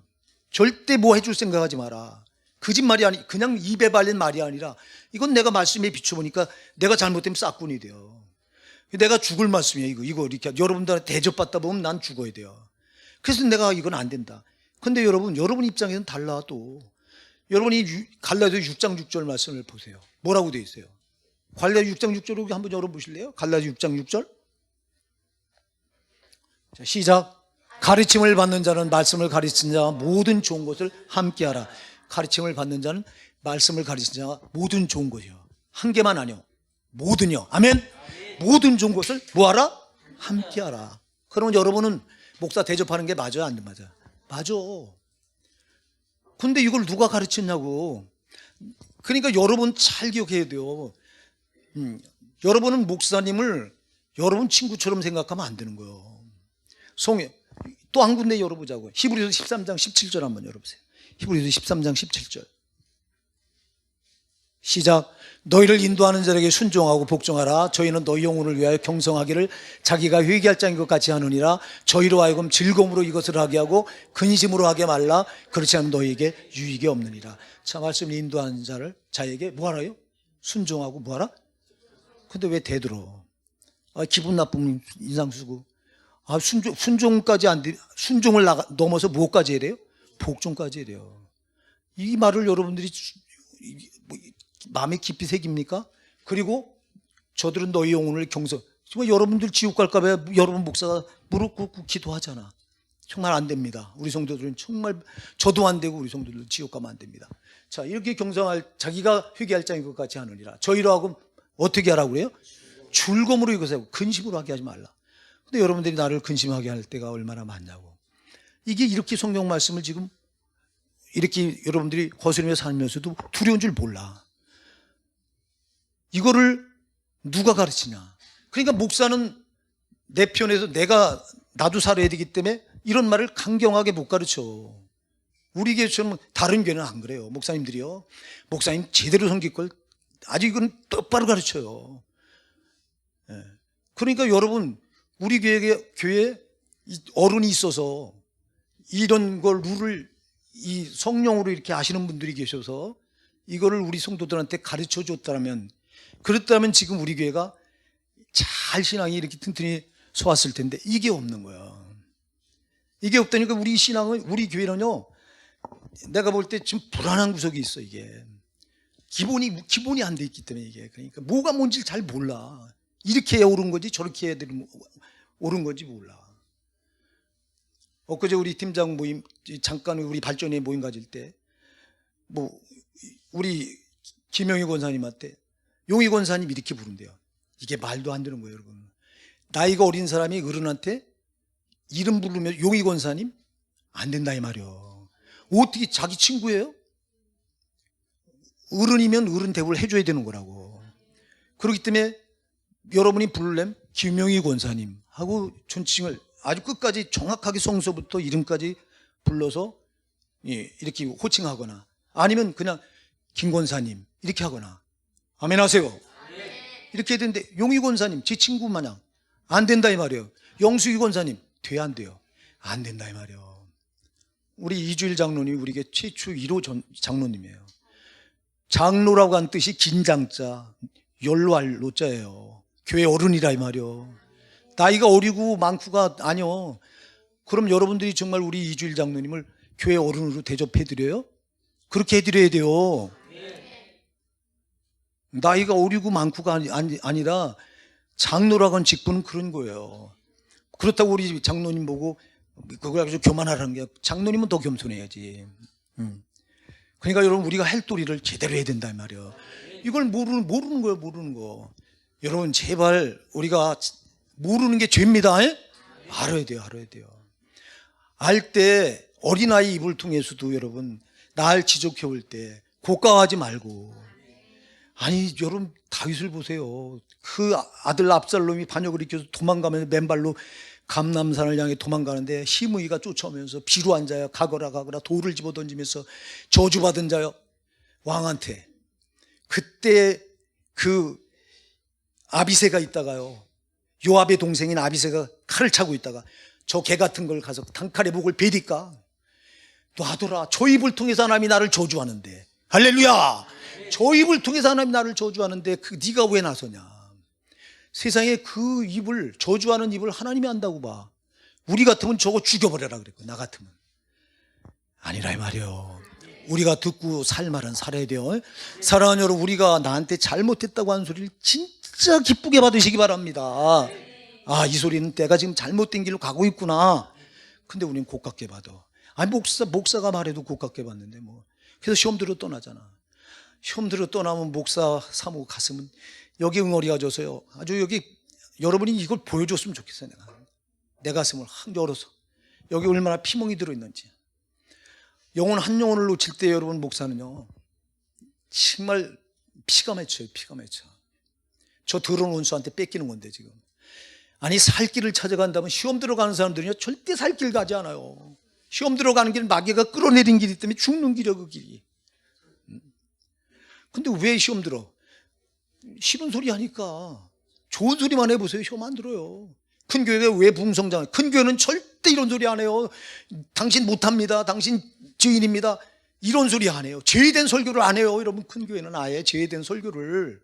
절대 뭐 해줄 생각하지 마라. 거짓말이 아니, 그냥 입에 발린 말이 아니라 이건 내가 말씀에 비춰보니까 내가 잘못되면 싹군이 돼요. 내가 죽을 말씀이에요. 이거 이렇게 여러분들한테 대접받다 보면 난 죽어야 돼요. 그래서 내가 이건 안 된다. 근데 여러분 입장에서는 달라. 또 여러분이 갈라디아 6장 6절 말씀을 보세요. 뭐라고 되어 있어요? 갈라디아 6장 6절 한번 열어보실래요? 갈라디아 6장 6절. 자, 시작. 가르침을 받는 자는 말씀을 가르치는 자와 모든 좋은 것을 함께하라. 가르침을 받는 자는 말씀을 가르치는 자와 모든 좋은 것이요. 한 개만 아니요. 모든요. 아멘. 모든 좋은 것을 뭐하라? 함께하라. 그러면 여러분은 목사 대접하는 게 맞아요? 안 맞아요? 맞아. 근데 이걸 누가 가르쳤냐고. 그러니까 여러분 잘 기억해야 돼요. 여러분은 목사님을 여러분 친구처럼 생각하면 안 되는 거예요. 또 한 군데 열어보자고요. 히브리서 13장 17절 한번 열어보세요. 히브리서 13장 17절. 시작. 너희를 인도하는 자에게 순종하고 복종하라. 저희는 너희 영혼을 위하여 경성하기를 자기가 회개할 자인 것 같이 하느니라. 저희로 하여금 즐거움으로 이것을 하게 하고 근심으로 하게 말라. 그렇지 않으면 너희에게 유익이 없느니라. 자, 말씀을 인도하는 자에게 뭐하라요? 순종하고 뭐하라? 근데 왜 대들어? 기분 나쁘면 인상 쓰고. 순종까지 안 돼. 순종을 넘어서 뭐까지 해야 돼요? 복종까지 해야 돼요. 이 말을 여러분들이 마음에 깊이 새깁니까? 그리고 저들은 너희 영혼을 정말 여러분들 지옥 갈까 봐 여러분 목사가 무릎 꿇고 기도하잖아. 정말 안 됩니다. 우리 성도들은 정말 저도 안 되고 우리 성도들은 지옥 가면 안 됩니다. 자, 이렇게 경성할 자기가 회개할 자인 것 같이 하느니라. 저희로 하고 어떻게 하라고 그래요? 즐거움으로 이것을 하고 근심으로 하게 하지 말라. 근데 여러분들이 나를 근심하게 할 때가 얼마나 많냐고. 이게 이렇게 성경 말씀을 지금 이렇게 여러분들이 거스르며 살면서도 두려운 줄 몰라. 이거를 누가 가르치냐. 그러니까 목사는 내 편에서 나도 살아야 되기 때문에 이런 말을 강경하게 못 가르쳐. 우리 교회처럼 다른 교회는 안 그래요. 목사님들이요. 목사님 제대로 섬길 걸 아주 이건 똑바로 가르쳐요. 그러니까 여러분 우리 교회에 어른이 있어서 이런 걸 룰을 이 성령으로 이렇게 아시는 분들이 계셔서 이거를 우리 성도들한테 가르쳐 줬다면, 그렇다면 지금 우리 교회가 잘 신앙이 이렇게 튼튼히 서왔을 텐데 이게 없는 거야. 이게 없다니까 우리 신앙은, 우리 교회는요, 내가 볼 때 좀 불안한 구석이 있어. 이게 기본이 안 돼 있기 때문에. 이게 그러니까 뭐가 뭔지 잘 몰라. 이렇게 해야 옳은 거지 저렇게 해야 되는 옳은 건지 몰라. 엊그제 우리 팀장 모임, 잠깐 우리 발전회 모임 가질 때 우리 김영희 권사님한테 용희 권사님 이렇게 부른대요. 이게 말도 안 되는 거예요, 여러분. 나이가 어린 사람이 어른한테 이름 부르면 용희 권사님 안 된다 이 말이요. 어떻게 자기 친구예요? 어른이면 어른 대우를 해줘야 되는 거라고. 그렇기 때문에 여러분이 부르려면 김영희 권사님 하고 존칭을 아주 끝까지 정확하게 성서부터 이름까지 불러서 이렇게 호칭하거나, 아니면 그냥 김 권사님 이렇게 하거나. 아멘 하세요. 이렇게 해야 되는데 용희 권사님 제 친구 마냥 안 된다 이 말이에요. 영숙이 권사님 돼 안 돼요? 안 된다 이 말이에요. 우리 이주일 장로님 우리 교회 최초 1호 장로님이에요. 장로라고 한 뜻이 긴장자, 연로할 노자예요. 교회 어른이라 이 말이요. 나이가 어리고 많고가 아니요. 그럼 여러분들이 정말 우리 이주일 장로님을 교회 어른으로 대접해드려요? 그렇게 해드려야 돼요. 나이가 어리고 많고가 아니라 장로라고 하는 직분은 그런 거예요. 그렇다고 우리 장로님 보고 그걸 아주 교만하라는 게, 장로님은 더 겸손해야지. 그러니까 여러분 우리가 할 도리를 제대로 해야 된다 이 말이에요. 이걸 모르는 거예요. 모르는 거. 여러분 제발 우리가 모르는 게 죄입니다. 알아야 돼요. 알 때 어린아이 입을 통해서도 여러분 날 지적해 올 때 고가하지 말고. 아니 여러분 다윗을 보세요. 그 아들 압살롬이 반역을 일으켜서 도망가면서 맨발로 감람산을 향해 도망가는데 시므이가 쫓아오면서 비루한 자여 가거라 돌을 집어던지면서 저주받은 자여 왕한테. 그때 그 아비새가 있다가요, 요압의 동생인 아비새가 칼을 차고 있다가 저 개 같은 걸 가서 단칼에 목을 베니까 놔둬라. 저 입을 통해서 하나님이 나를 저주하는데, 할렐루야, 저 입을 통해서 하나님이 나를 저주하는데 네가 왜 나서냐. 세상에 그 입을, 저주하는 입을 하나님이 한다고 봐. 우리 같으면 저거 죽여버려라 그랬고, 나 같으면 아니라 이 말이요. 우리가 듣고 살 말은 살아야 돼요. 사랑하는 여러분, 우리가 나한테 잘못했다고 하는 소리를 진짜 기쁘게 받으시기 바랍니다. 아, 이 소리는 내가 지금 잘못된 길로 가고 있구나. 근데 우리는 고깝게 받아. 아니, 목사가 말해도 고깝게 받는데 뭐. 그래서 시험 들어 떠나잖아. 시험 들어 떠나면 목사 사모 갔으면 여기 응어리가 져서요, 아주 여기 여러분이 이걸 보여줬으면 좋겠어요. 내 가슴을 확 열어서 여기 얼마나 피멍이 들어있는지. 영혼 한 영혼을 놓칠 때 여러분, 목사는요 정말 피가 맺혀요. 피가 맺혀. 저 더러운 원수한테 뺏기는 건데 지금. 아니, 살 길을 찾아간다면 시험 들어가는 사람들은요 절대 살 길 가지 않아요. 시험 들어가는 길은 마귀가 끌어내린 길이기 때문에 죽는 길이야, 그 길이. 근데 왜 시험 들어? 싫은 소리 하니까. 좋은 소리만 해보세요. 시험 안 들어요. 큰 교회가 왜 붕성장? 큰 교회는 절대 이런 소리 안 해요. 당신 못합니다, 당신 죄인입니다, 이런 소리 안 해요. 죄된 설교를 안 해요. 여러분, 큰 교회는 아예 죄된 설교를,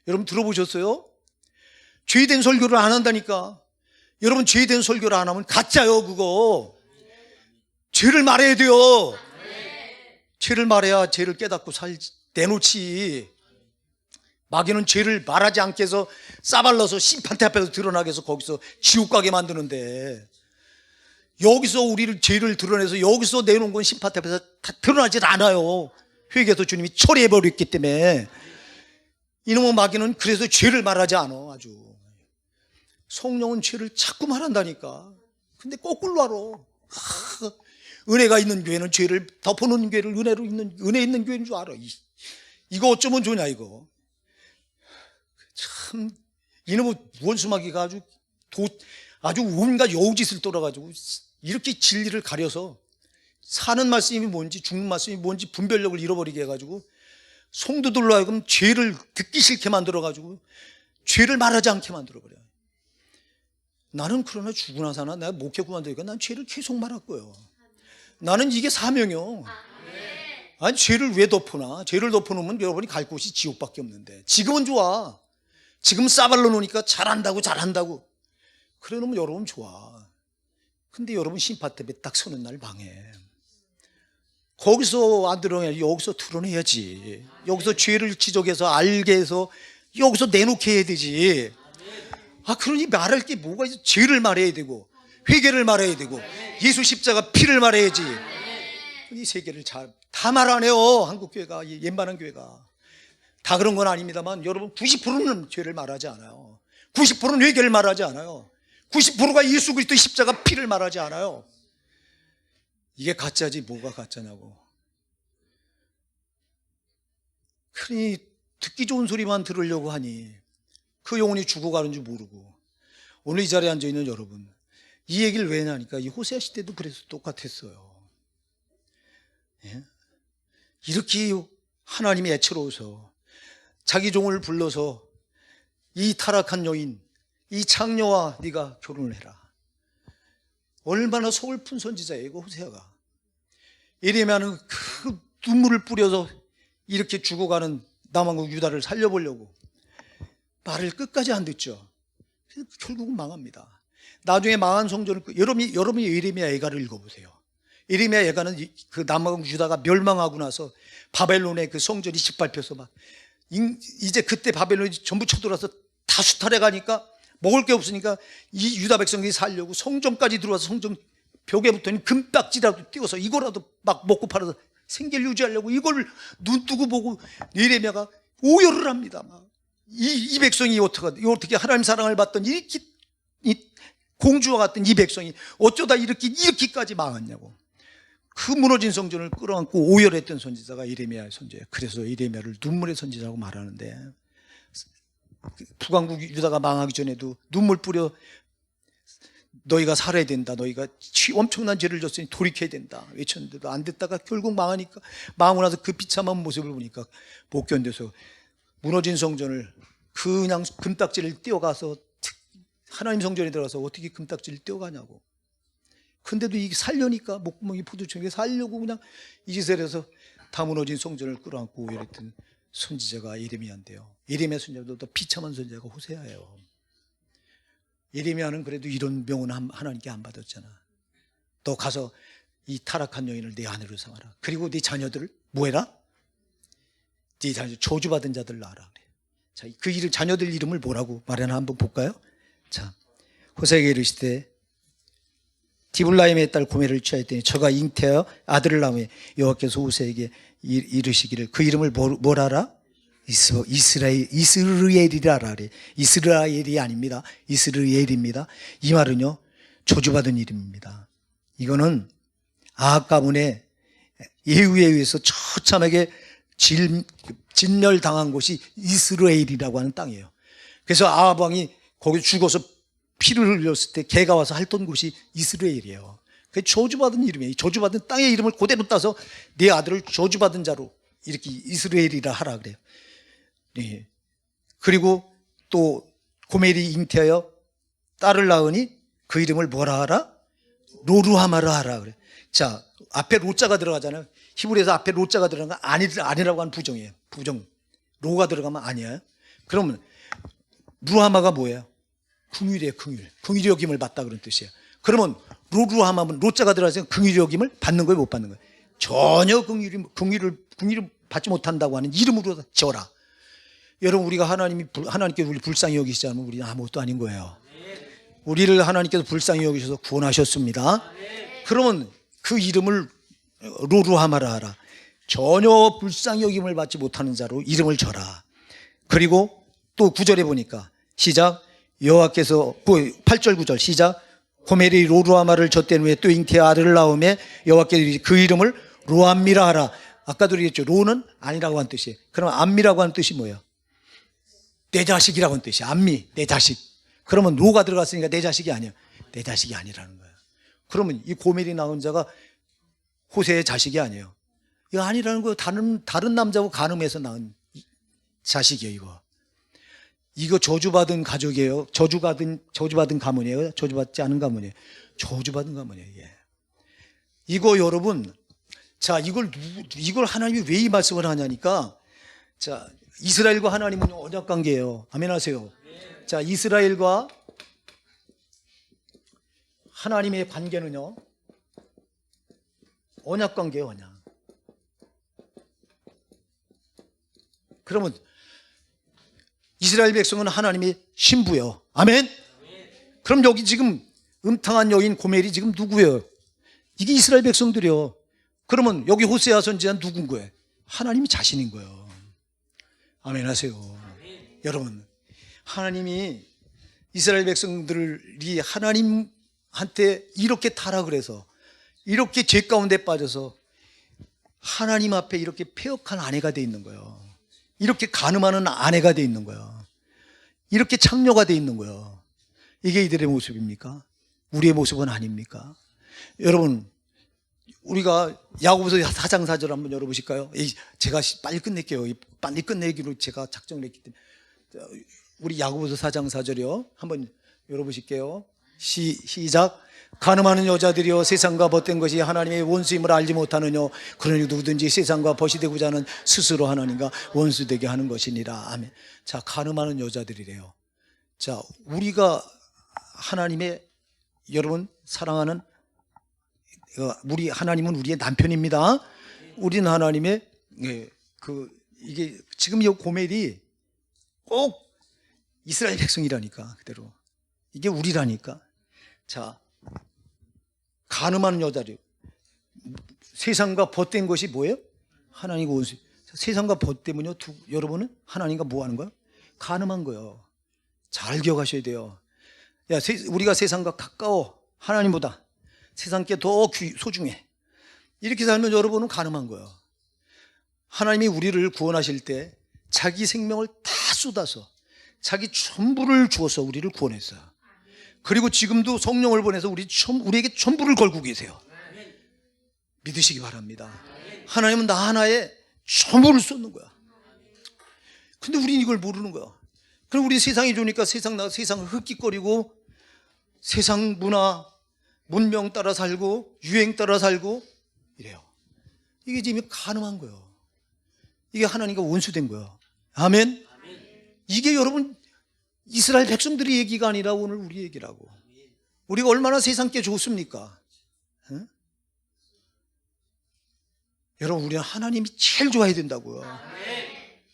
여러분 들어보셨어요? 죄된 설교를 안 한다니까. 여러분, 죄된 설교를 안 하면 가짜요, 그거. 죄를 말해야 돼요. 죄를 말해야 죄를 깨닫고 내놓지. 마귀는 죄를 말하지 않게 해서 싸발라서 심판대 앞에서 드러나게 해서 거기서 지옥 가게 만드는데, 여기서 우리를 죄를 드러내서 여기서 내놓은 건 심판대 앞에서 다 드러나질 않아요. 회개해서 주님이 처리해버렸기 때문에. 이놈의 마귀는 그래서 죄를 말하지 않아. 아주 성령은 죄를 자꾸 말한다니까. 근데 거꾸로 알아. 은혜가 있는 교회는 죄를 덮어놓는 교회를 은혜 있는 교회인 줄 알아. 이거 어쩌면 좋냐, 이거. 참, 이놈의 원수마귀가 아주 온갖 여우짓을 떨어가지고 이렇게 진리를 가려서 사는 말씀이 뭔지 죽는 말씀이 뭔지 분별력을 잃어버리게 해가지고 성도들로 하여금 죄를 듣기 싫게 만들어가지고 죄를 말하지 않게 만들어버려요. 나는 그러나 죽으나 사나 내가 목회 그만두니까 난 죄를 계속 말할 거예요. 나는 이게 사명이요. 아니, 죄를 왜 덮어놔? 죄를 덮어놓으면 여러분이 갈 곳이 지옥밖에 없는데. 지금은 좋아. 지금 싸발로 놓으니까 잘한다고 그래 놓으면 여러분 좋아. 근데 여러분 심판대에 딱 서는 날 망해. 거기서 안 드러내야지. 여기서 드러내야지. 여기서 죄를 지적해서 알게 해서 여기서 내놓게 해야 되지. 아, 그러니 말할 게 뭐가 있어. 죄를 말해야 되고 회개를 말해야 되고 예수 십자가 피를 말해야지. 이 세 개를 다 말 안 해요. 한국 교회가, 웬만한 교회가 다 그런 건 아닙니다만, 여러분 90%는 죄를 말하지 않아요. 90%는 회개를 말하지 않아요. 90%가 예수 그리스도의 십자가 피를 말하지 않아요. 이게 가짜지 뭐가 가짜냐고. 그러니 듣기 좋은 소리만 들으려고 하니 그 영혼이 죽어가는 줄 모르고. 오늘 이 자리에 앉아있는 여러분, 이 얘기를 왜 하니까 이 호세아 시대도 그래서 똑같았어요. 예? 이렇게 하나님이 애처로워서 자기 종을 불러서 이 타락한 여인, 이 창녀와 네가 결혼을 해라. 얼마나 서글픈 선지자예요, 이거 호세아가. 예레미야는 그 눈물을 뿌려서 이렇게 죽어가는 남왕국 유다를 살려보려고 말을 끝까지 안 듣죠. 결국은 망합니다. 나중에 망한 성전을, 여러분이 예레미야 예가를 읽어보세요. 예레미야 예가는 그 남왕국 유다가 멸망하고 나서 바벨론의 그 성전이 짓밟혀서 막 이제 그때 바벨론이 전부 쳐들어와서 다 수탈해 가니까 먹을 게 없으니까 이 유다 백성들이 살려고 성전까지 들어와서 성전 벽에 붙어있는 금박지라도 띄워서 이거라도 막 먹고 팔아서 생계를 유지하려고 이걸 눈 뜨고 보고 예레미야가 오열을 합니다. 이 백성이 어떻게 하나님 사랑을 받던 이 공주와 같은 이 백성이 어쩌다 이렇게까지 망했냐고. 그 무너진 성전을 끌어안고 오열했던 선지자가 예레미야 선지자예요. 그래서 예레미야를 눈물의 선지자라고 말하는데, 북왕국 유다가 망하기 전에도 눈물 뿌려 너희가 살아야 된다, 너희가 엄청난 죄를 졌으니 돌이켜야 된다 외쳤는데도 안 됐다가 결국 망하고 나서 그 비참한 모습을 보니까 못 견뎌서 무너진 성전을 그냥 금딱지를 띄어가서 하나님 성전에 들어가서 어떻게 금딱지를 띄어가냐고. 근데도 이게 살려니까 목구멍이 포도청에 살려고 그냥 이 짓을 해서 다 무너진 성전을 끌어안고 이랬던 선지자가 예레미야인데요. 예레미야 선지자도 더 비참한 선지자가 호세아예요. 예레미야는 그래도 이런 명은 하나님께 안 받았잖아. 너 가서 이 타락한 여인을 내 아내로 삼아라. 그리고 네 자녀들을 뭐해라? 네 자녀 저주받은 자들 낳아라. 그래. 자, 그 이름 자녀들 이름을 뭐라고 말하나 한번 볼까요? 자, 호세아에게 이르시되 디블라임의 딸 고멜을 취하였더니 저가 잉태하여 아들을 낳으며 여호와께서 호세아에게 이르시기를 그 이름을 뭐라라? 이스라엘이라 그래. 이스라엘이 아닙니다. 이스라엘입니다. 이 말은요 저주받은 이름입니다. 이거는 아합 가문의 예후에 의해서 처참하게 진멸당한 곳이 이스라엘이라고 하는 땅이에요. 그래서 아합 왕이 거기 죽어서 피를 흘렸을 때 개가 와서 핥던 곳이 이스라엘이에요. 그 저주받은 이름이에요. 저주받은 땅의 이름을 그대로 따서 내 아들을 저주받은 자로 이렇게 이스라엘이라 하라 그래요. 네. 그리고 또 고멜이 잉태하여 딸을 낳으니 그 이름을 뭐라 하라? 로루하마라 하라 그래. 자, 앞에 로자가 들어가잖아요. 히브리에서 앞에 로자가 들어간 건 아니라고 하는 부정이에요. 부정. 로가 들어가면 아니에요. 그러면 루하마가 뭐예요? 긍휼이에요. 긍휼이 여김을 받다 그런 뜻이에요. 그러면 로루하마는 로자가 들어가서 긍휼이 여김을 받는 거예요, 못 받는 거예요? 전혀 긍휼을 받지 못한다고 하는 이름으로 지어라. 여러분, 우리가 하나님께 우리 불쌍히 여기시지 않으면 우리는 아무것도 아닌 거예요. 우리를 하나님께서 불쌍히 여기셔서 구원하셨습니다. 그러면 그 이름을 로루하마라 하라. 전혀 불쌍히 여김을 받지 못하는 자로 이름을 져라. 그리고 또 9절에 보니까 시작. 여호와께서 8절 9절 시작. 고멜이 로루하마를 젖된 후에 또 잉태의 아들을 낳으며 여호와께서 그 이름을 로암미라 하라. 아까도 얘기했죠. 로는 아니라고 하는 뜻이에요. 그럼 암미라고 하는 뜻이 뭐예요? 내 자식이라고 하는 뜻이에요. 암미, 내 자식. 그러면 로가 들어갔으니까 내 자식이 아니에요. 내 자식이 아니라는 거예요. 그러면 이 고멜이 낳은 자가 호세의 자식이 아니에요. 이거 아니라는 거예요. 다른 남자하고 간음해서 낳은 자식이에요. 이거 저주받은 가족이에요. 저주받은 가문이에요. 저주받지 않은 가문이에요. 저주받은 가문이에요. 이게. 이거 여러분, 자, 이걸 하나님이 왜 이 말씀을 하냐니까, 자, 이스라엘과 하나님은 언약 관계예요. 아멘 하세요. 자, 이스라엘과 하나님의 관계는요, 언약 관계예요, 언약. 그러면 이스라엘 백성은 하나님의 신부예요. 아멘? 그럼 여기 지금 음탕한 여인 고멜이 지금 누구예요? 이게 이스라엘 백성들이요. 그러면 여기 호세아 선지자는 누군 거예요? 하나님이 자신인 거예요. 아멘 하세요. 여러분, 하나님이 이스라엘 백성들이 하나님한테 이렇게 타락을 해서 이렇게 죄 가운데 빠져서 하나님 앞에 이렇게 패역한 아내가 돼 있는 거예요. 이렇게 간음하는 아내가 돼 있는 거예요. 이렇게 창녀가 돼 있는 거예요. 이게 이들의 모습입니까? 우리의 모습은 아닙니까? 여러분, 우리가 야고보서 4장 4절 한번 열어보실까요? 제가 빨리 끝낼게요. 빨리 끝내기로 제가 작정을 했기 때문에. 우리 야고보서 4장 4절이요. 한번 열어보실게요. 시작. 간음하는 여자들이여 세상과 벗된 것이 하나님의 원수임을 알지 못하느뇨. 그러니 누구든지 세상과 벗이 되고자 하는 스스로 하나님과 원수되게 하는 것이니라. 아멘. 자, 간음하는 여자들이래요. 자, 우리가 하나님의, 여러분 사랑하는, 우리 하나님은 우리의 남편입니다. 우리는 하나님의, 이게 지금 이 고멜이 꼭 이스라엘 백성이라니까. 그대로 이게 우리라니까. 자, 간음하는 여자들, 세상과 벗된 것이 뭐예요? 하나님과 원수. 세상과 벗되면요, 여러분은 하나님과 뭐 하는 거예요? 간음한 거예요. 잘 기억하셔야 돼요. 야, 우리가 세상과 가까워. 하나님보다 세상께 더 소중해. 이렇게 살면 여러분은 간음한 거예요. 하나님이 우리를 구원하실 때 자기 생명을 다 쏟아서 자기 전부를 주어서 우리를 구원했어요. 그리고 지금도 성령을 보내서 우리에게 전부를 걸고 계세요. 믿으시기 바랍니다. 하나님은 나 하나에 전부를 쏟는 거야. 근데 우리는 이걸 모르는 거야. 그럼 우리 세상이 좋으니까 세상을 흡깃거리고 세상 문화, 문명 따라 살고 유행 따라 살고 이래요. 이게 지금 가능한 거예요. 이게 하나님과 원수된 거야. 아멘. 이게 여러분 이스라엘 백성들의 얘기가 아니라 오늘 우리 얘기라고. 우리가 얼마나 세상께 좋습니까? 응? 여러분 우리는 하나님이 제일 좋아야 된다고요.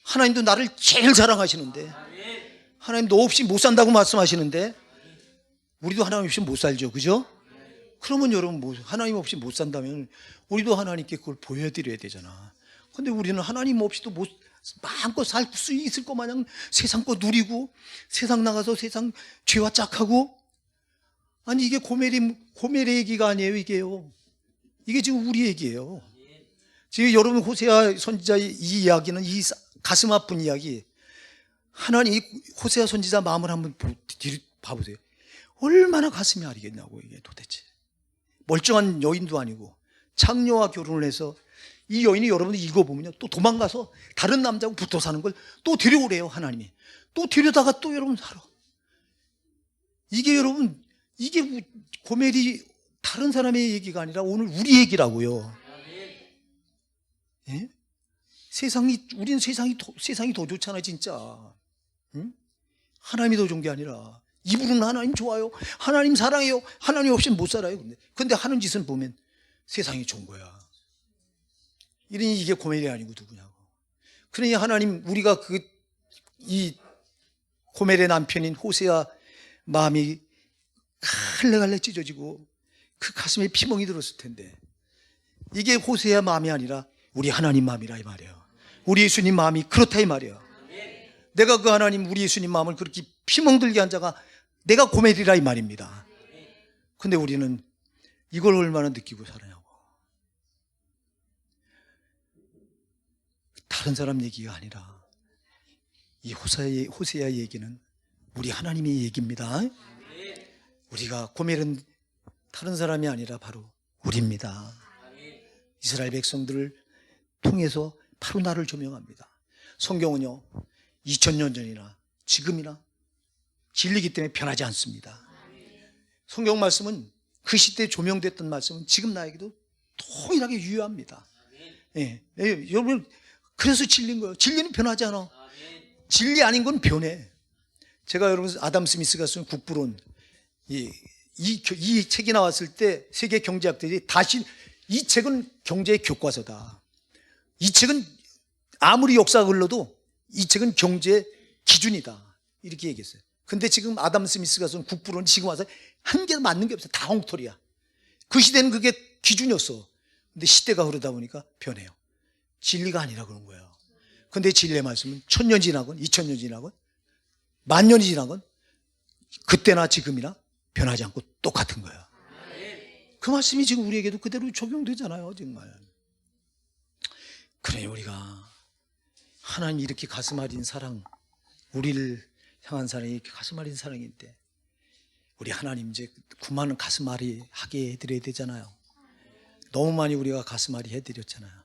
하나님도 나를 제일 사랑하시는데, 하나님 너 없이 못 산다고 말씀하시는데 우리도 하나님 없이 못 살죠. 그죠? 그러면 여러분 하나님 없이 못 산다면 우리도 하나님께 그걸 보여드려야 되잖아. 근데 우리는 하나님 없이도 마음껏 살 수 있을 것 마냥 세상 거 누리고 세상 나가서 세상 죄와 짝하고, 아니 이게 고멜의 얘기가 아니에요. 이게 지금 우리 얘기예요. 지금 여러분 호세아 선지자의 이 이야기는 이 가슴 아픈 이야기, 하나님 호세아 선지자 마음을 한번 봐보세요. 얼마나 가슴이 아리겠냐고. 이게 도대체 멀쩡한 여인도 아니고 창녀와 결혼을 해서 이 여인이 여러분들 읽어보면요 또 도망가서 다른 남자하고 붙어 사는 걸 또 데려오래요. 하나님이 또 데려다가 또 여러분 살아. 이게 여러분 이게 고멜이 다른 사람의 얘기가 아니라 오늘 우리 얘기라고요. 예? 우리는 세상이 더 좋잖아요, 진짜. 응? 하나님이 더 좋은 게 아니라 입으로는 하나님 좋아요, 하나님 사랑해요, 하나님 없이는 못 살아요. 근데 하는 짓은 보면 세상이 좋은 거야. 이러니 이게 고멜이 아니고 누구냐고. 그러니 하나님 우리가 이 고멜의 남편인 호세아 마음이 갈래갈래 찢어지고 그 가슴에 피멍이 들었을 텐데, 이게 호세아 마음이 아니라 우리 하나님 마음이라 이 말이에요. 우리 예수님 마음이 그렇다 이 말이에요. 내가 그 하나님 우리 예수님 마음을 그렇게 피멍들게 한 자가 내가 고멜이라 이 말입니다. 근데 우리는 이걸 얼마나 느끼고 살아냐고. 다른 사람 얘기가 아니라 이 호세아 얘기는 우리 하나님의 얘기입니다. 우리가 고멜은 다른 사람이 아니라 바로 우리입니다. 이스라엘 백성들을 통해서 바로 나를 조명합니다. 성경은요 2000년 전이나 지금이나 진리이기 때문에 변하지 않습니다. 성경 말씀은 그 시대에 조명됐던 말씀은 지금 나에게도 동일하게 유효합니다. 여러분 그래서 진리인 거예요. 진리는 변하지 않아. 진리 아닌 건 변해. 제가 여러분 아담 스미스가 쓴 국부론, 이 책이 나왔을 때 세계 경제학들이 다시 이 책은 경제의 교과서다, 이 책은 아무리 역사가 흘러도 이 책은 경제의 기준이다, 이렇게 얘기했어요. 근데 지금 아담 스미스가 쓴 국부론 지금 와서 한 개도 맞는 게 없어요. 다 엉터리야. 그 시대는 그게 기준이었어. 근데 시대가 흐르다 보니까 변해요. 진리가 아니라 그런 거예요. 근데 진리의 말씀은 1000년 지나건 2000년 지나건 만년이 지나건 그때나 지금이나 변하지 않고 똑같은 거예요. 그 말씀이 지금 우리에게도 그대로 적용되잖아요, 정말. 그래, 우리가 하나님 이렇게 가슴 아린 사랑, 우리를 향한 사랑이 이렇게 가슴 아린 사랑인데 우리 하나님 이제 그만은 가슴 아리 하게 해드려야 되잖아요. 너무 많이 우리가 가슴 아리 해드렸잖아요.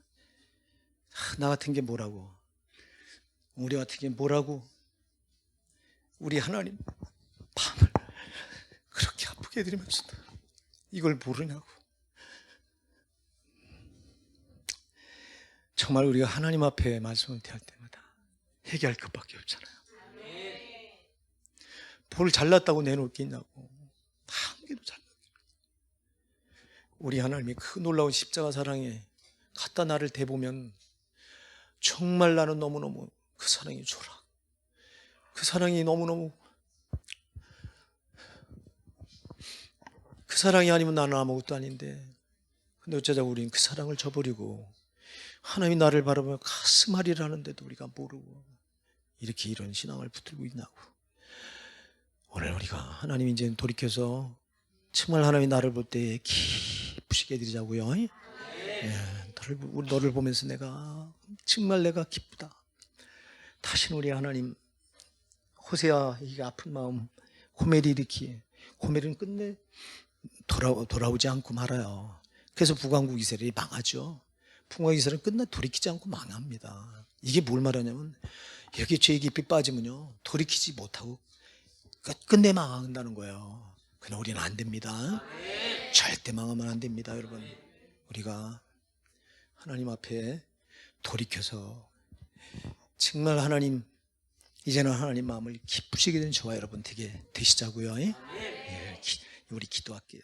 나 같은 게 뭐라고, 우리 같은 게 뭐라고 우리 하나님 밤을 그렇게 아프게 해드리면서 이걸 모르냐고. 정말 우리가 하나님 앞에 말씀을 대할 때마다 회개할 것밖에 없잖아요. 뭘 잘났다고 내놓을 게 있냐고. 한 개도 잘났어요. 우리 하나님이 그 놀라운 십자가 사랑에 갖다 나를 대보면 정말 나는 너무너무 그 사랑이 좋아. 그 사랑이 너무너무, 그 사랑이 아니면 나는 아무것도 아닌데, 근데 어쩌자고 우리는 그 사랑을 저버리고 하나님이 나를 바라보며 가슴 아리라는데도 우리가 모르고 이렇게 이런 신앙을 붙들고 있나고. 오늘 우리가 하나님 이제 돌이켜서 정말 하나님이 나를 볼 때 기쁘시게 해드리자고요. 너를 보면서 정말 내가 기쁘다. 다시는 우리 하나님 호세아 이 아픈 마음 고멜이 일으키에, 고멜은 끝내 돌아오지 않고 말아요. 그래서 북왕국 이스라엘이 망하죠. 북왕국 이스라엘은 끝내 돌이키지 않고 망합니다. 이게 뭘 말하냐면 이렇게 죄 깊이 빠지면요 돌이키지 못하고 끝내 망한다는 거예요. 그러나 우리는 안 됩니다. 절대 망하면 안 됩니다. 여러분, 우리가 하나님 앞에 돌이켜서 정말 하나님, 이제는 하나님 마음을 기쁘시게 된 저와 여러분 되게 되시자고요. 예, 우리 기도할게요.